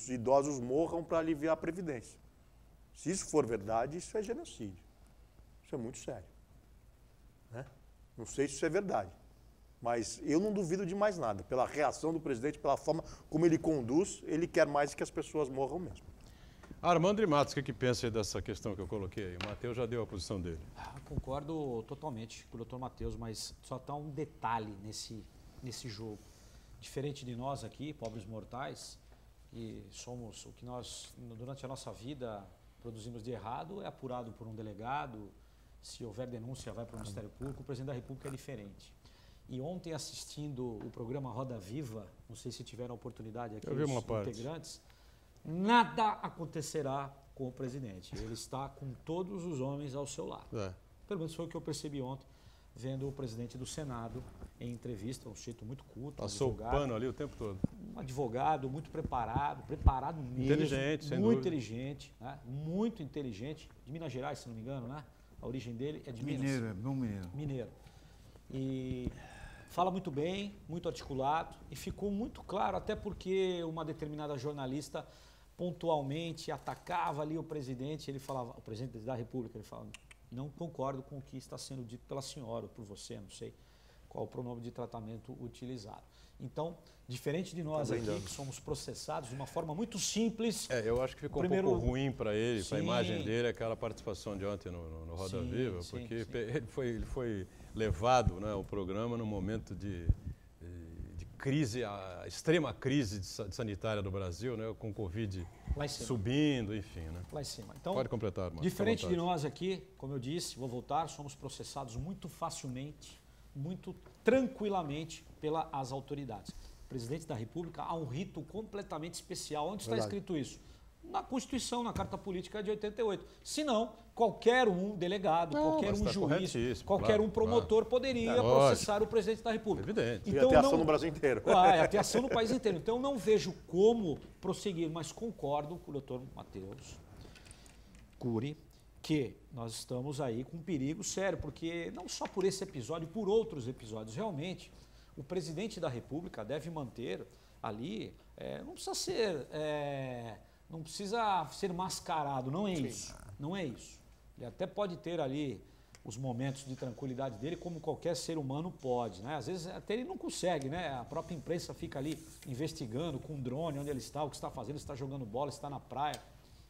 [SPEAKER 2] idosos morram para aliviar a Previdência. Se isso for verdade, isso é genocídio. Isso é muito sério. Né? Não sei se isso é verdade, mas eu não duvido de mais nada. Pela reação do presidente, pela forma como ele conduz, ele quer mais que as pessoas morram mesmo.
[SPEAKER 1] Armando de Matos, o que pensa aí dessa questão que eu coloquei aí? O Matheus já deu a posição dele.
[SPEAKER 3] Concordo totalmente com o doutor Matheus, mas só está um detalhe nesse jogo. Diferente de nós aqui, pobres mortais, que somos o que nós, durante a nossa vida, produzimos de errado, é apurado por um delegado. Se houver denúncia, vai para o Ministério Público. O presidente da República é diferente. E ontem, assistindo o programa Roda Viva, não sei se tiveram a oportunidade aqui, os integrantes, nada acontecerá com o presidente. Ele está com todos os homens ao seu lado. Pelo menos foi o que eu percebi ontem, vendo o presidente do Senado em entrevista, um sujeito muito culto.
[SPEAKER 1] Passou o pano ali o tempo todo.
[SPEAKER 3] Um advogado muito preparado mesmo.
[SPEAKER 1] Inteligente, sem
[SPEAKER 3] muito
[SPEAKER 1] dúvida.
[SPEAKER 3] inteligente, né? Muito inteligente. De Minas Gerais, se não me engano, né? A origem dele é de
[SPEAKER 4] Mineiro,
[SPEAKER 3] Minas.
[SPEAKER 4] é bom mineiro.
[SPEAKER 3] Mineiro. E fala muito bem, muito articulado, e ficou muito claro, até porque uma determinada jornalista pontualmente atacava ali o presidente, ele falava, o presidente da República, ele falava, não concordo com o que está sendo dito pela senhora ou por você, não sei qual o pronome de tratamento utilizado. Então, diferente de nós aqui, que somos processados de uma forma muito simples.
[SPEAKER 1] Eu acho que ficou um pouco ruim para ele, para a imagem dele, aquela participação de ontem no Roda Viva, porque ele foi levado, né, ao programa num momento de crise, a extrema crise sanitária do Brasil, né, com o Covid subindo, enfim. Né?
[SPEAKER 3] Lá em cima. Então,
[SPEAKER 1] pode completar, Armando.
[SPEAKER 3] Diferente de nós aqui, como eu disse, vou voltar, somos processados muito facilmente, muito tranquilamente pelas autoridades. O presidente da República há um rito completamente especial. Onde está escrito isso? Na Constituição, na Carta Política de 88. Se não, qualquer um delegado, qualquer um juiz, qualquer um promotor poderia processar o presidente da República.
[SPEAKER 1] Evidente.
[SPEAKER 2] Então, ia ter ação no Brasil inteiro.
[SPEAKER 3] Ia ter ação no país inteiro. Então, eu não vejo como prosseguir, mas concordo com o doutor Matheus Cury, que nós estamos aí com um perigo sério, porque não só por esse episódio, por outros episódios, realmente, o presidente da República deve manter ali, não precisa ser mascarado, não é isso, não é isso. Ele até pode ter ali os momentos de tranquilidade dele, como qualquer ser humano pode, né? Às vezes até ele não consegue, né? A própria imprensa fica ali investigando com um drone onde ele está, o que está fazendo, se está jogando bola, se está na praia.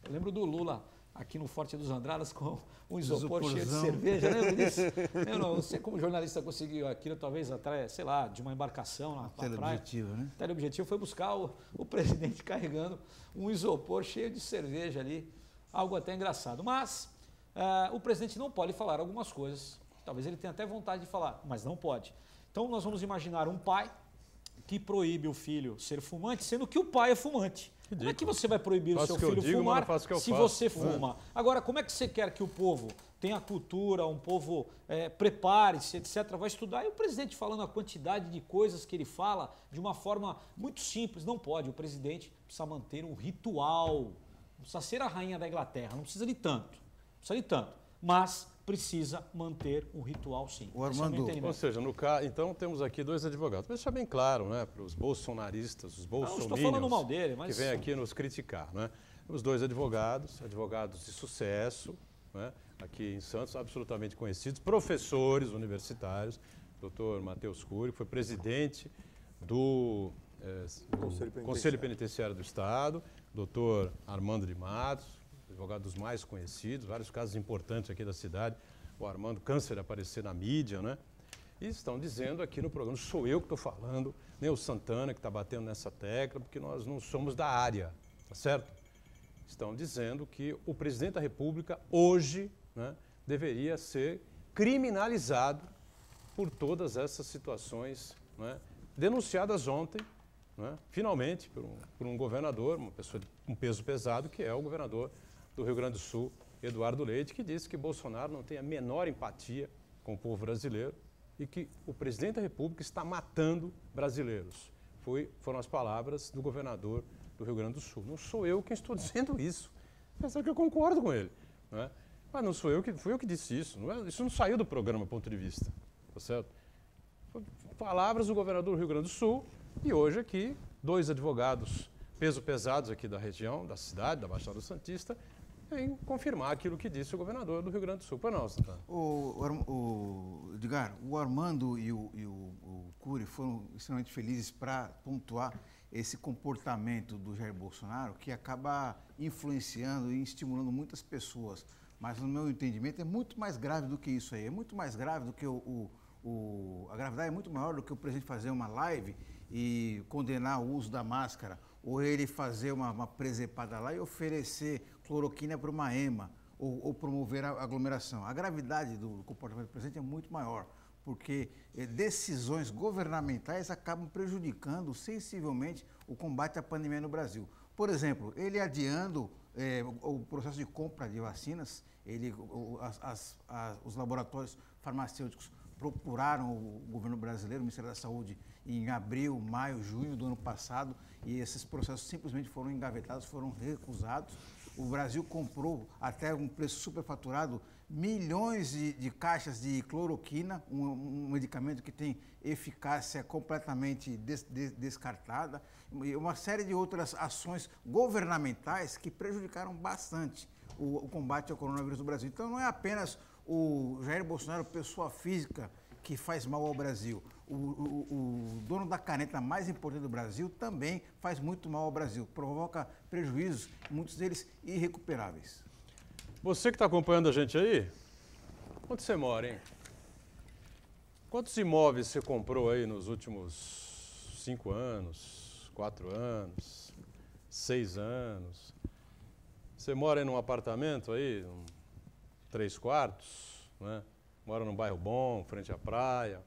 [SPEAKER 3] Eu lembro do Lula aqui no Forte dos Andradas com um isopor cheio de cerveja, lembra disso? Eu não sei como jornalista conseguiu aquilo, talvez atrás, sei lá, de uma embarcação na praia.
[SPEAKER 4] Teleobjetivo, né?
[SPEAKER 3] Teleobjetivo foi buscar o presidente carregando um isopor cheio de cerveja ali, algo até engraçado. Mas o presidente não pode falar algumas coisas, talvez ele tenha até vontade de falar, mas não pode. Então nós vamos imaginar um pai que proíbe o filho ser fumante, sendo que o pai é fumante.
[SPEAKER 1] Ridículo.
[SPEAKER 3] Como é que você vai proibir o seu filho fumar se você fuma? Agora, como é que você quer que o povo tenha cultura, um povo prepare-se, etc., vai estudar? E o presidente falando a quantidade de coisas que ele fala de uma forma muito simples. Não pode. O presidente precisa manter um ritual. Não precisa ser a rainha da Inglaterra, não precisa de tanto. Mas precisa manter um ritual, sim.
[SPEAKER 4] O Armando,
[SPEAKER 1] ou seja, então temos aqui dois advogados. Vou deixar bem claro, né, para os bolsonaristas, os bolsominions,
[SPEAKER 3] não estou falando mal dele, mas
[SPEAKER 1] que vêm aqui nos criticar, né? Os dois advogados de sucesso, né, aqui em Santos, absolutamente conhecidos, professores universitários, doutor Matheus Cury, foi presidente do Conselho Penitenciário do Estado, doutor Armando de Matos, advogado dos mais conhecidos, vários casos importantes aqui da cidade. O Armando cansa de aparecer na mídia, né? E estão dizendo aqui no programa, não sou eu que estou falando, nem o Santana que está batendo nessa tecla, porque nós não somos da área, tá certo? Estão dizendo que o presidente da República hoje, né, deveria ser criminalizado por todas essas situações, né, denunciadas ontem, né, finalmente, por um governador, uma pessoa de um peso pesado, que é o governador do Rio Grande do Sul, Eduardo Leite, que disse que Bolsonaro não tem a menor empatia com o povo brasileiro e que o presidente da República está matando brasileiros. Foram as palavras do governador do Rio Grande do Sul. Não sou eu quem estou dizendo isso. Apesar que eu concordo com ele, né? Mas não sou eu fui eu que disse isso. Isso não saiu do programa Ponto de Vista, tá certo? Palavras do governador do Rio Grande do Sul e hoje aqui, 2 advogados peso pesados aqui da região, da cidade, da Baixada Santista, em confirmar aquilo que disse o governador do Rio Grande do Sul. Pois não, Santana?
[SPEAKER 4] Edgar, o Armando e o Cury foram extremamente felizes para pontuar esse comportamento do Jair Bolsonaro, que acaba influenciando e estimulando muitas pessoas. Mas, no meu entendimento, é muito mais grave do que isso aí. É muito mais grave do que a gravidade é muito maior do que o presidente fazer uma live e condenar o uso da máscara, ou ele fazer uma presepada lá e oferecer cloroquina para uma EMA, ou promover a aglomeração. A gravidade do comportamento do presidente é muito maior, porque decisões governamentais acabam prejudicando sensivelmente o combate à pandemia no Brasil. Por exemplo, ele adiando o processo de compra de vacinas, os laboratórios farmacêuticos procuraram o governo brasileiro, o Ministério da Saúde, em abril, maio, junho do ano passado, e esses processos simplesmente foram engavetados, foram recusados. O Brasil comprou, até um preço superfaturado, milhões de caixas de cloroquina, um medicamento que tem eficácia completamente descartada, e uma série de outras ações governamentais que prejudicaram bastante o combate ao coronavírus no Brasil. Então não é apenas o Jair Bolsonaro, pessoa física, que faz mal ao Brasil. O dono da caneta mais importante do Brasil também faz muito mal ao Brasil, provoca prejuízos, muitos deles irrecuperáveis.
[SPEAKER 1] Você que está acompanhando a gente aí, onde você mora, hein? Quantos imóveis você comprou aí nos últimos 5 anos, 4 anos, 6 anos? Você mora aí num apartamento aí, 3 quartos, né? Mora num bairro bom, frente à praia,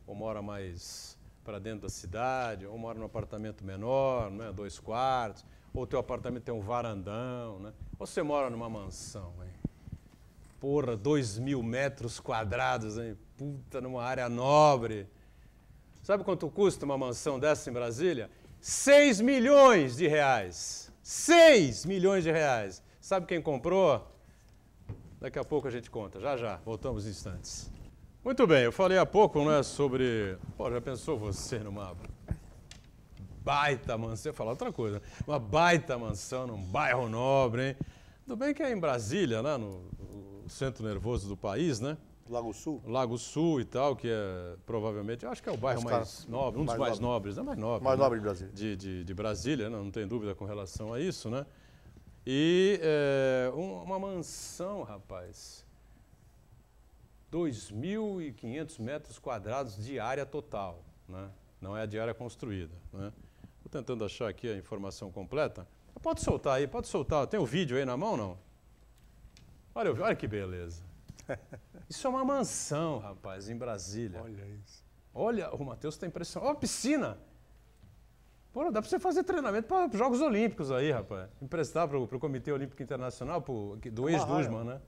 [SPEAKER 1] ou mora mais para dentro da cidade, ou mora num apartamento menor, né? 2 quartos, ou teu apartamento tem um varandão, né? Ou você mora numa mansão, hein? Porra, 2.000 metros quadrados, hein? Puta, numa área nobre. Sabe quanto custa uma mansão dessa em Brasília? 6 milhões de reais. 6 milhões de reais. Sabe quem comprou? Daqui a pouco a gente conta. Já. Voltamos em instantes. Muito bem, eu falei há pouco, não é, sobre... Pô, já pensou você numa baita mansão? Eu ia falar outra coisa. Uma baita mansão num bairro nobre, hein? Tudo bem que é em Brasília, né? No centro nervoso do país, né?
[SPEAKER 2] Lago Sul?
[SPEAKER 1] Lago Sul e tal, que é provavelmente, eu acho que é o bairro mais nobre, um dos mais nobres, é mais nobre.
[SPEAKER 2] Mais
[SPEAKER 1] né?
[SPEAKER 2] nobre de Brasília.
[SPEAKER 1] De Brasília, não tem dúvida com relação a isso, né? E uma mansão, rapaz, 2.500 metros quadrados de área total, né? Não é a de área construída, né? Estou tentando achar aqui a informação completa. Pode soltar aí, pode soltar. Tem o vídeo aí na mão, não? Olha que beleza. Isso é uma mansão, rapaz, em Brasília.
[SPEAKER 2] Olha isso.
[SPEAKER 1] Olha, o Matheus está impressionado. Olha a piscina. Pô, dá para você fazer treinamento para os Jogos Olímpicos aí, rapaz. Emprestar para o Comitê Olímpico Internacional, do ex-Dusman, né?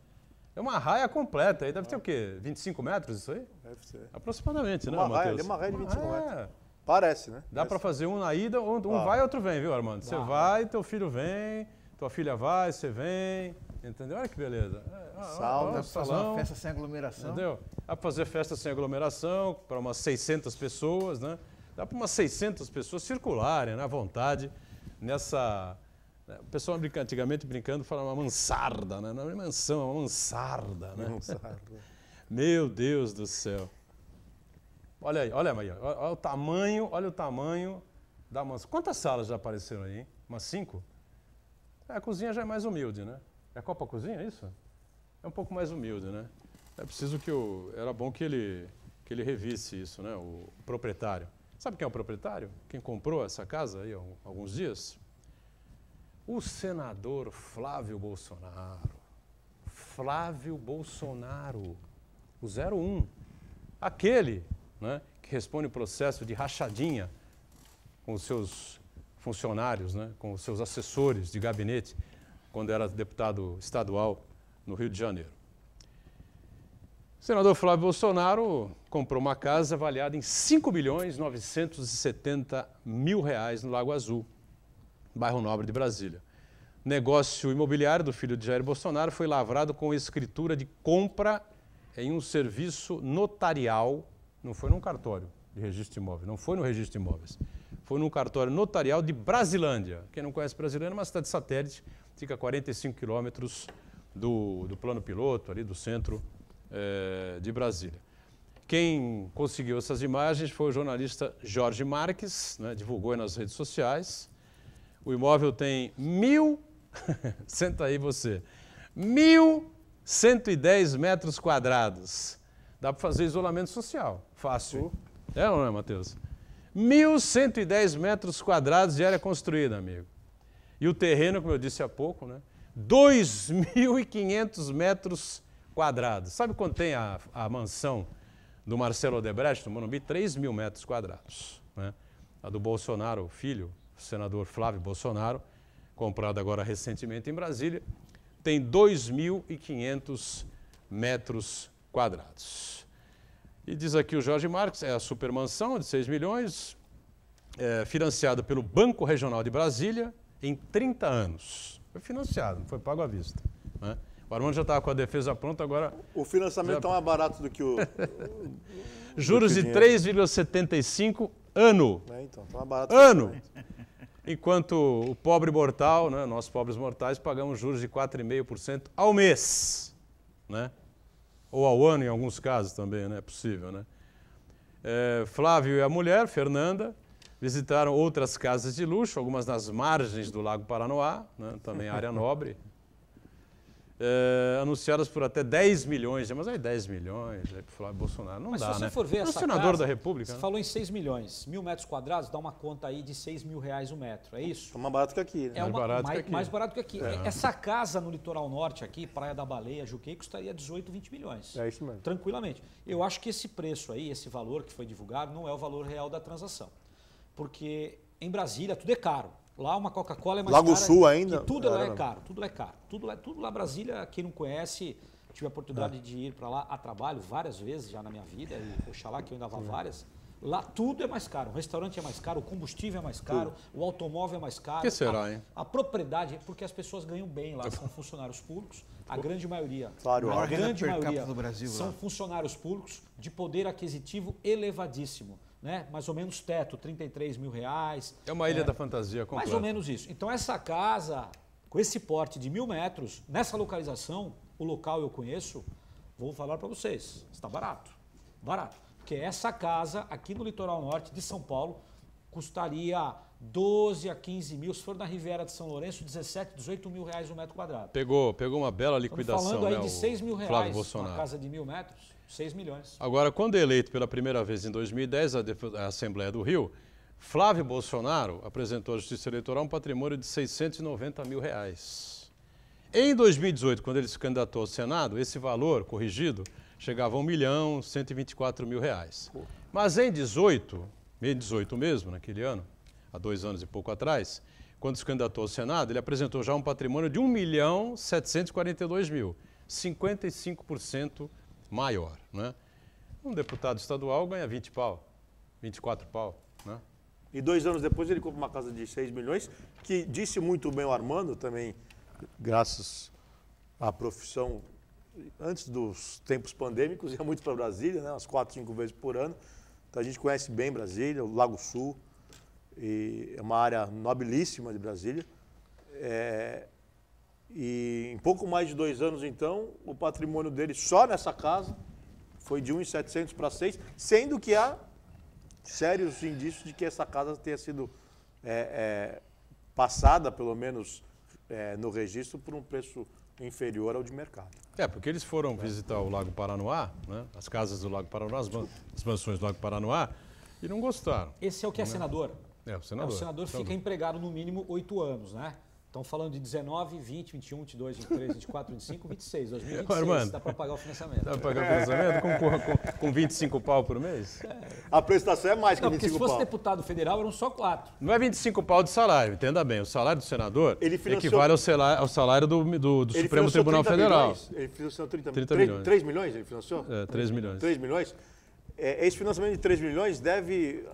[SPEAKER 1] É uma raia completa aí. Deve ter o quê? 25 metros isso aí?
[SPEAKER 2] Deve ser.
[SPEAKER 1] Aproximadamente, né,
[SPEAKER 2] Uma
[SPEAKER 1] Matheus?
[SPEAKER 2] raia, uma raia de 25 metros. Parece, né?
[SPEAKER 1] Dá para fazer um na ida, um vai e outro vem, viu, Armando? Você vai, teu filho vem, tua filha vai, você vem. Entendeu? Olha que beleza.
[SPEAKER 4] Dá para fazer uma festa sem aglomeração.
[SPEAKER 1] Entendeu? Dá para fazer festa sem aglomeração para umas 600 pessoas, né? Dá para umas 600 pessoas circularem, né, à vontade, nessa... O pessoal antigamente brincando falava uma mansarda, né? Não é mansão, é uma mansarda, né?
[SPEAKER 2] Mansarda.
[SPEAKER 1] Meu Deus do céu. Olha aí, olha o tamanho da mansão. Quantas salas já apareceram aí, hein? Umas 5? A cozinha já é mais humilde, né? É a Copa Cozinha, é isso? É um pouco mais humilde, né? É preciso que era bom que ele revisse isso, né? O proprietário. Sabe quem é o proprietário? Quem comprou essa casa aí há alguns dias? O senador Flávio Bolsonaro. Flávio Bolsonaro, o 01. Aquele, né, que responde o processo de rachadinha com os seus funcionários, né, com os seus assessores de gabinete, quando era deputado estadual no Rio de Janeiro. O senador Flávio Bolsonaro comprou uma casa avaliada em R$ 5.970.000 no Lago Azul, bairro Nobre de Brasília. Negócio imobiliário do filho de Jair Bolsonaro foi lavrado com escritura de compra em um serviço notarial, não foi num cartório de registro de imóveis, não foi no registro de imóveis, foi num cartório notarial de Brasilândia. Quem não conhece Brasilândia é uma cidade satélite, fica a 45 quilômetros do plano piloto, ali do centro de Brasília. Quem conseguiu essas imagens foi o jornalista Jorge Marques, né, divulgou nas redes sociais. O imóvel tem senta aí você, 1.110 metros quadrados. Dá para fazer isolamento social, fácil. É ou não é, Matheus? 1.110 metros quadrados de área construída, amigo. E o terreno, como eu disse há pouco, né, 2.500 metros quadrados. Sabe quanto tem a mansão do Marcelo Odebrecht, no Morumbi? 3.000 metros quadrados. Né? A do Bolsonaro, filho, o senador Flávio Bolsonaro, comprado agora recentemente em Brasília, tem 2.500 metros quadrados. E diz aqui o Jorge Marques, é a supermansão de 6 milhões, financiada pelo Banco Regional de Brasília em 30 anos. Foi financiado, não foi pago à vista. Né? O Armando já estava com a defesa pronta, agora... O
[SPEAKER 2] financiamento está mais barato do que o...
[SPEAKER 1] Juros de 3,75 ano.
[SPEAKER 2] Então, tá mais barato
[SPEAKER 1] ano! Enquanto o pobre mortal, né, nós pobres mortais, pagamos juros de 4,5% ao mês. Né? Ou ao ano, em alguns casos também, né? É possível. Né? Flávio e a mulher, Fernanda, visitaram outras casas de luxo, algumas nas margens do Lago Paranoá, né, também área nobre, anunciadas por até 10 milhões. Mas aí 10 milhões, aí para Flávio Bolsonaro não dá, né?
[SPEAKER 3] Mas se você for ver essa
[SPEAKER 1] senador
[SPEAKER 3] casa,
[SPEAKER 1] da República,
[SPEAKER 3] você
[SPEAKER 1] né?
[SPEAKER 3] falou em 6 milhões, 1.000 metros quadrados, dá uma conta aí de R$6.000 o metro, é isso?
[SPEAKER 2] É mais barato que aqui, né?
[SPEAKER 3] Mais barato que aqui. Essa casa no litoral norte aqui, Praia da Baleia, Juqueí, custaria 18, 20 milhões.
[SPEAKER 2] É isso mesmo.
[SPEAKER 3] Tranquilamente. Eu acho que esse preço aí, esse valor que foi divulgado, não é o valor real da transação. Porque em Brasília tudo é caro. Lá uma Coca-Cola é mais cara.
[SPEAKER 2] Lago Sul ainda?
[SPEAKER 3] Tudo lá é caro, tudo lá é caro. Tudo lá Brasília, quem não conhece, tive a oportunidade de ir para lá a trabalho várias vezes já na minha vida, e oxalá que eu ainda vá várias. Lá tudo é mais caro, o restaurante é mais caro, o combustível é mais caro, o automóvel é mais caro.
[SPEAKER 1] O que será, hein?
[SPEAKER 3] A propriedade, porque as pessoas ganham bem lá, são funcionários públicos, a grande maioria.
[SPEAKER 2] Claro,
[SPEAKER 3] a grande
[SPEAKER 4] per capita
[SPEAKER 3] maioria
[SPEAKER 4] do Brasil,
[SPEAKER 3] são
[SPEAKER 4] lá.
[SPEAKER 3] funcionários públicos de poder aquisitivo elevadíssimo. Né? Mais ou menos teto, R$33.000.
[SPEAKER 1] É uma ilha da fantasia completa.
[SPEAKER 3] Mais ou menos isso. Então essa casa, com esse porte de 1.000 metros, nessa localização, o local eu conheço, vou falar para vocês, está barato. Barato. Porque essa casa, aqui no litoral norte de São Paulo, custaria 12 a 15 mil, se for na Riviera de São Lourenço, 17, 18 mil reais o metro quadrado.
[SPEAKER 1] Pegou uma bela liquidação,
[SPEAKER 3] falando aí
[SPEAKER 1] né,
[SPEAKER 3] de
[SPEAKER 1] o
[SPEAKER 3] 6 mil
[SPEAKER 1] Flávio
[SPEAKER 3] reais
[SPEAKER 1] Bolsonaro.
[SPEAKER 3] uma casa de 1.000 metros, 6 milhões.
[SPEAKER 1] Agora, quando eleito pela primeira vez em 2010 a Assembleia do Rio, Flávio Bolsonaro apresentou à Justiça Eleitoral um patrimônio de 690 mil reais. Em 2018, quando ele se candidatou ao Senado, esse valor corrigido chegava a R$1.124.000 reais. Mas em 18 mesmo, naquele ano, há 2 anos e pouco atrás, quando se candidatou ao Senado, ele apresentou já um patrimônio de R$1.742.000, 55% maior. Né? Um deputado estadual ganha 20 pau, 24 pau. Né?
[SPEAKER 2] E 2 anos depois ele compra uma casa de 6 milhões, que disse muito bem o Armando também, graças à profissão, antes dos tempos pandêmicos, ia muito para Brasília, né? Umas 4, 5 vezes por ano. Então a gente conhece bem Brasília, o Lago Sul, e é uma área nobilíssima de Brasília. E em pouco mais de 2 anos, então, o patrimônio dele só nessa casa foi de 1.700 para 6, sendo que há sérios indícios de que essa casa tenha sido passada, pelo menos no registro, por um preço inferior ao de mercado.
[SPEAKER 1] Porque eles foram visitar o Lago Paranoá, né? As casas do Lago Paranoá, as mansões do Lago Paranoá, e não gostaram.
[SPEAKER 3] Esse é o que é senador?
[SPEAKER 1] O senador.
[SPEAKER 3] O senador fica empregado no mínimo 8 anos, né? Estão falando de 19, 20, 21, 22, 23, 24, 25, 26. 2026
[SPEAKER 1] Armando,
[SPEAKER 3] dá para pagar o financiamento.
[SPEAKER 1] Dá para pagar o financiamento com 25 pau por mês?
[SPEAKER 2] A prestação é mais que 25 pau.
[SPEAKER 3] Porque se fosse deputado federal, eram só 4.
[SPEAKER 1] Não é 25 pau de salário, entenda bem. O salário do senador equivale ao salário do Supremo Tribunal Federal.
[SPEAKER 2] Milhões. Ele financiou
[SPEAKER 1] 30 milhões.
[SPEAKER 2] 3 milhões ele financiou?
[SPEAKER 1] 3 milhões.
[SPEAKER 2] 3 milhões? Esse financiamento de 3 milhões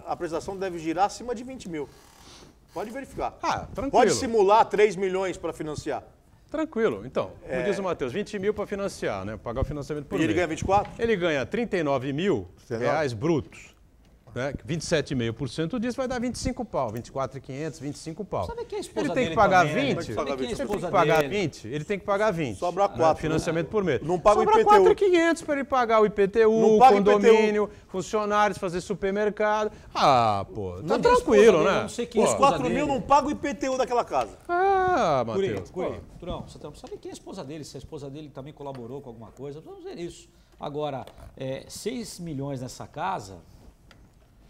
[SPEAKER 2] a prestação deve girar acima de 20 mil. Pode verificar.
[SPEAKER 1] Tranquilo.
[SPEAKER 2] Pode simular 3 milhões para financiar.
[SPEAKER 1] Tranquilo. Então, como diz o Matheus, 20 mil para financiar, né? Pagar o financiamento por mês.
[SPEAKER 2] E ele ganha 24?
[SPEAKER 1] Ele ganha 39 mil reais brutos. Né? 27,5% disso vai dar 25 pau. 24.500, 25 pau.
[SPEAKER 3] Sabe que a esposa
[SPEAKER 1] ele tem
[SPEAKER 3] dele
[SPEAKER 1] que pagar
[SPEAKER 3] também,
[SPEAKER 1] 20?
[SPEAKER 3] Sabe que a
[SPEAKER 1] Ele tem
[SPEAKER 3] esposa
[SPEAKER 1] que pagar
[SPEAKER 3] dele...
[SPEAKER 1] 20? Ele tem que pagar 20.
[SPEAKER 2] Sobra 4.
[SPEAKER 1] Financiamento por mês.
[SPEAKER 2] Não paga
[SPEAKER 1] Sobra
[SPEAKER 2] o IPTU.
[SPEAKER 1] 4.500 para ele pagar o IPTU, condomínio, funcionários, fazer supermercado. Pô, tá tranquilo, né?
[SPEAKER 3] Não sei quem
[SPEAKER 2] Os 4 mil não pagam o IPTU daquela casa.
[SPEAKER 1] Matheus.
[SPEAKER 3] Turão, você sabe quem é a esposa dele? Se a esposa dele também colaborou com alguma coisa, vamos ver isso. Agora, 6 milhões nessa casa,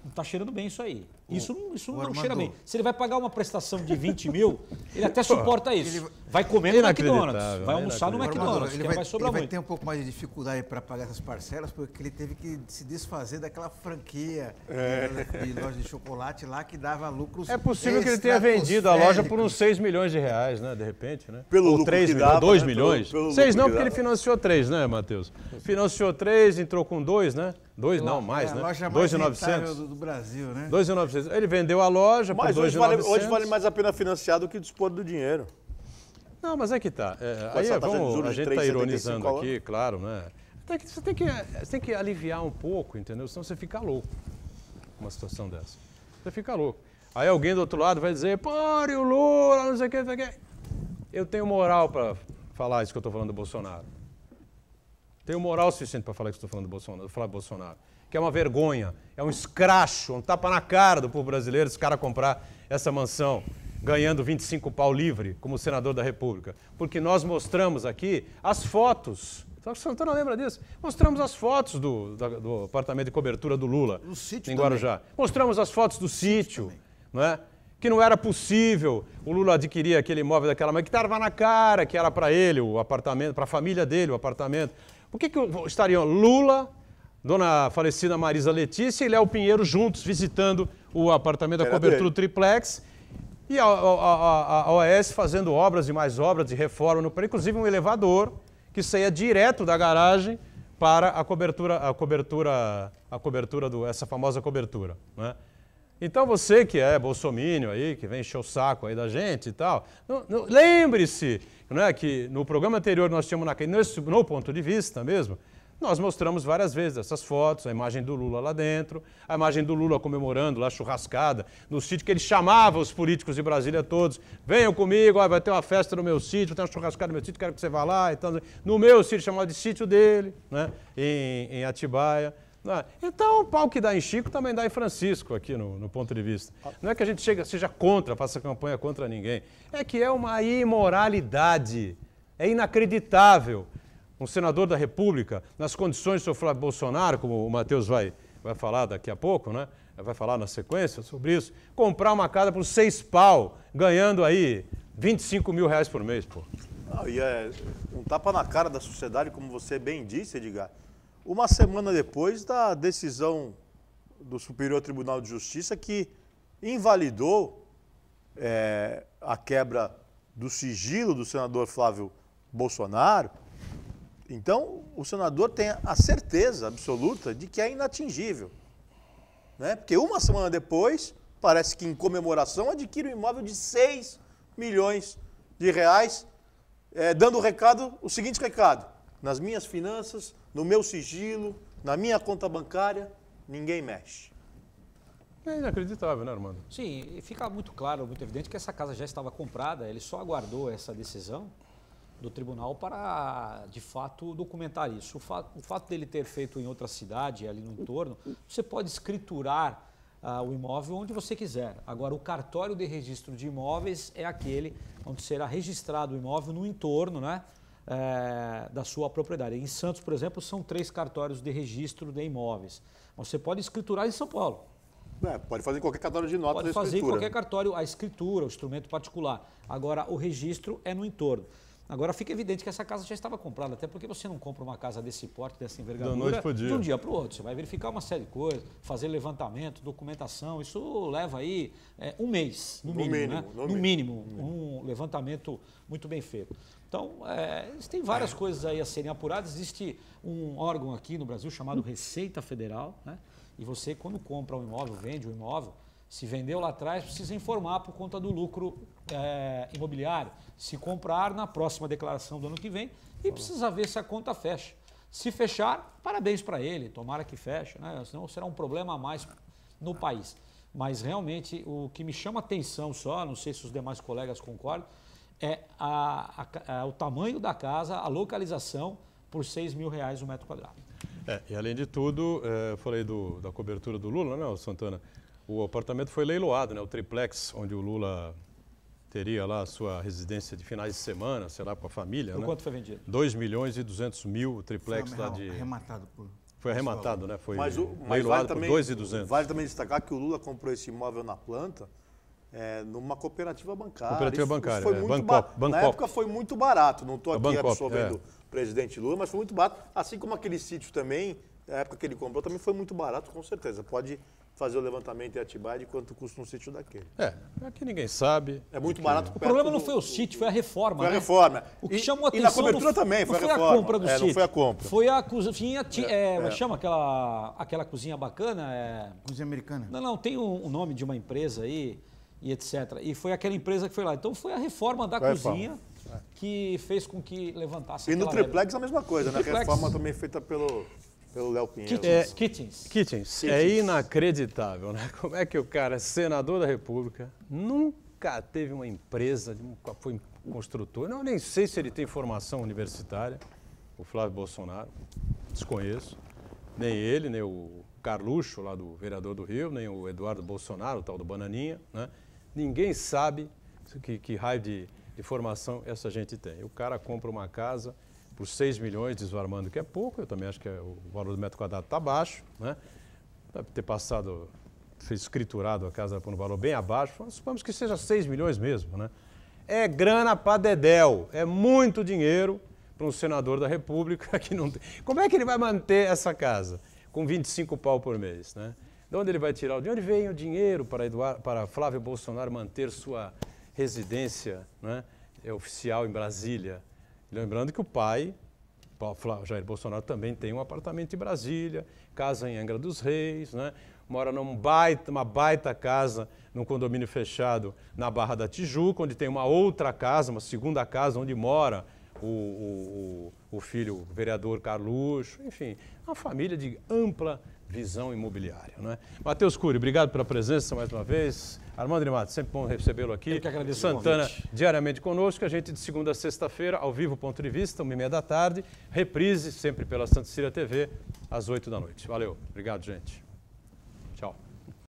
[SPEAKER 3] não está cheirando bem isso aí. Isso não cheira bem. Se ele vai pagar uma prestação de 20 mil, ele até suporta isso. Vai comer no McDonald's, vai almoçar no McDonald's,
[SPEAKER 4] ele
[SPEAKER 3] vai sobrar muito.
[SPEAKER 4] Ele vai ter um pouco mais de dificuldade para pagar essas parcelas, porque ele teve que se desfazer daquela franquia de loja de chocolate lá que dava lucros.
[SPEAKER 1] É possível que ele tenha vendido a loja por uns 6 milhões de reais, né? De repente, né?
[SPEAKER 2] Pelo
[SPEAKER 1] ou 3 milhões, 2 milhões.
[SPEAKER 2] Pelo
[SPEAKER 1] 6 não, porque ele financiou 3, né, Matheus? Financiou 3, entrou com 2, né? 2 não, mais, né?
[SPEAKER 4] A loja mais
[SPEAKER 1] 2.900
[SPEAKER 4] do Brasil, né?
[SPEAKER 1] 2.900. Ele vendeu a loja por 2.900.
[SPEAKER 2] Hoje vale mais a pena financiar do que dispor do dinheiro.
[SPEAKER 1] Não, mas é que tá. A gente está ironizando aqui, claro, né? Você tem que aliviar um pouco, entendeu? Senão você fica louco com uma situação dessa. Você fica louco. Aí alguém do outro lado vai dizer, pô, e o Lula, não sei o que, não sei o que. Eu tenho moral para falar isso que eu estou falando do Bolsonaro. Tenho moral suficiente para falar que estou falando do Bolsonaro. Que é uma vergonha, é um escracho, um tapa na cara do povo brasileiro esse cara comprar essa mansão ganhando 25 pau livre como senador da República. Porque nós mostramos aqui as fotos. O Santana lembra disso? Mostramos as fotos do apartamento de cobertura do Lula em Guarujá. Também. Mostramos as fotos do sítio, não é? Que não era possível o Lula adquirir aquele imóvel daquela maneira, que estava na cara, que era para ele o apartamento, para a família dele o apartamento. Por que estariam Lula, dona falecida Marisa Letícia e Léo Pinheiro juntos visitando o apartamento da cobertura triplex e a OAS fazendo obras e mais obras de reforma no prédio, inclusive um elevador que saía direto da garagem para essa famosa cobertura, né? Então você que é bolsominion aí, que vem encher o saco aí da gente e tal, lembre-se, né, que no programa anterior nós tínhamos no ponto de vista mesmo, nós mostramos várias vezes essas fotos, a imagem do Lula lá dentro, a imagem do Lula comemorando lá churrascada, no sítio que ele chamava os políticos de Brasília todos, venham comigo, vai ter uma festa no meu sítio, tem uma churrascada no meu sítio, quero que você vá lá. Então, no meu sítio, chamado de sítio dele, né, em Atibaia. Então, o pau que dá em Chico também dá em Francisco, aqui no ponto de vista. Não é que a gente seja contra, faça campanha contra ninguém. É que é uma imoralidade. É inacreditável um senador da República, nas condições do senhor Flávio Bolsonaro, como o Matheus vai falar daqui a pouco, né? Vai falar na sequência sobre isso, comprar uma casa por 6 pau, ganhando aí 25 mil reais por mês, pô.
[SPEAKER 2] E é um tapa na cara da sociedade, como você bem disse, Edgar. Uma semana depois da decisão do Superior Tribunal de Justiça que invalidou a quebra do sigilo do senador Flávio Bolsonaro. Então, o senador tem a certeza absoluta de que é inatingível, né? Porque uma semana depois, parece que em comemoração, adquire um imóvel de 6 milhões de reais, dando o seguinte recado: nas minhas finanças, no meu sigilo, na minha conta bancária, ninguém mexe.
[SPEAKER 1] É inacreditável, né, Armando?
[SPEAKER 3] Sim, e fica muito claro, muito evidente que essa casa já estava comprada, ele só aguardou essa decisão do tribunal para, de fato, documentar isso. O fato dele ter feito em outra cidade, ali no entorno, você pode escriturar o imóvel onde você quiser. Agora, o cartório de registro de imóveis é aquele onde será registrado o imóvel no entorno, né, da sua propriedade. Em Santos, por exemplo, são 3 cartórios de registro de imóveis. Você pode escriturar em São Paulo.
[SPEAKER 2] Pode fazer em qualquer cartório de notas.
[SPEAKER 3] Pode fazer em qualquer cartório a escritura, o instrumento particular. Agora, o registro é no entorno. Agora, fica evidente que essa casa já estava comprada, até porque você não compra uma casa desse porte, dessa envergadura, de um dia para o outro. Você vai verificar uma série de coisas, fazer levantamento, documentação. Isso leva aí um mês, no mínimo, um levantamento muito bem feito. Então, existem várias coisas aí a serem apuradas. Existe um órgão aqui no Brasil chamado Receita Federal, né? E você, quando compra um imóvel, vende um imóvel, se vendeu lá atrás, precisa informar por conta do lucro imobiliário. Se comprar na próxima declaração do ano que vem e precisa ver se a conta fecha. Se fechar, parabéns para ele, tomara que feche, né? Senão será um problema a mais no país. Mas realmente o que me chama atenção só, não sei se os demais colegas concordam, é o tamanho da casa, a localização por R$6 mil o metro quadrado.
[SPEAKER 1] E além de tudo, eu falei da cobertura do Lula, né, Santana? O apartamento foi leiloado, né, o triplex, onde o Lula teria lá a sua residência de finais de semana, sei lá, com a família.
[SPEAKER 3] Por
[SPEAKER 1] né?
[SPEAKER 3] quanto foi vendido?
[SPEAKER 1] 2.200.000 o triplex lá de... Foi arrematado, né? Foi leiloado por 2.200.
[SPEAKER 2] Vale também destacar que o Lula comprou esse imóvel na planta numa cooperativa bancária.
[SPEAKER 1] Cooperativa bancária,
[SPEAKER 2] foi muito na época foi muito barato, não estou aqui absolvendo o presidente Lula, mas foi muito barato. Assim como aquele sítio também, na época que ele comprou, também foi muito barato, com certeza. Pode fazer o levantamento em Atibaia de quanto custa um sítio daquele.
[SPEAKER 1] Aqui ninguém sabe.
[SPEAKER 2] É muito barato.
[SPEAKER 3] O problema não foi o sítio, foi a reforma.
[SPEAKER 2] Foi a reforma.
[SPEAKER 3] O que chamou a
[SPEAKER 2] atenção.
[SPEAKER 3] E na
[SPEAKER 2] cobertura também foi a reforma.
[SPEAKER 3] Não foi a compra do sítio.
[SPEAKER 2] Não foi a compra.
[SPEAKER 3] Foi a cozinha. Chama aquela cozinha bacana?
[SPEAKER 4] Cozinha americana.
[SPEAKER 3] Não, tem um nome de uma empresa aí e etc. E foi aquela empresa que foi lá. Então foi a reforma da cozinha que fez com que levantasse.
[SPEAKER 2] E no triplex a mesma coisa, né? A reforma também feita pelo Léo Pinheiro.
[SPEAKER 3] Kitchens.
[SPEAKER 1] É inacreditável, né? Como é que o cara é senador da República, nunca teve uma empresa, foi construtor, não, nem sei se ele tem formação universitária, o Flávio Bolsonaro, desconheço, nem ele, nem o Carluxo, lá do vereador do Rio, nem o Eduardo Bolsonaro, o tal do Bananinha, né? Ninguém sabe que raio de formação essa gente tem. O cara compra uma casa por 6 milhões, diz o Armando que é pouco, eu também acho que o valor do metro quadrado está baixo, né? Deve ter escriturado a casa por um valor bem abaixo, supomos que seja 6 milhões mesmo, né? É grana para dedéu, é muito dinheiro para um senador da República que não tem. Como é que ele vai manter essa casa com 25 pau por mês, né? De onde ele vai tirar? De onde vem o dinheiro para Flávio Bolsonaro manter sua residência, né, oficial em Brasília? Lembrando que o pai, Jair Bolsonaro, também tem um apartamento em Brasília, casa em Angra dos Reis, né? Mora uma baita casa, num condomínio fechado na Barra da Tijuca, onde tem uma outra casa, uma segunda casa, onde mora o filho, o vereador Carluxo, enfim, uma família de ampla visão imobiliária, não é? Matheus Cury, obrigado pela presença mais uma vez. Armando de Matos, sempre bom recebê-lo aqui.
[SPEAKER 3] Eu que agradeço.
[SPEAKER 1] Santana, diariamente conosco, a gente de segunda a sexta-feira, ao vivo, ponto de vista, 1h30, reprise sempre pela Santa Cecília TV, às 8 da noite. Valeu, obrigado, gente. Tchau.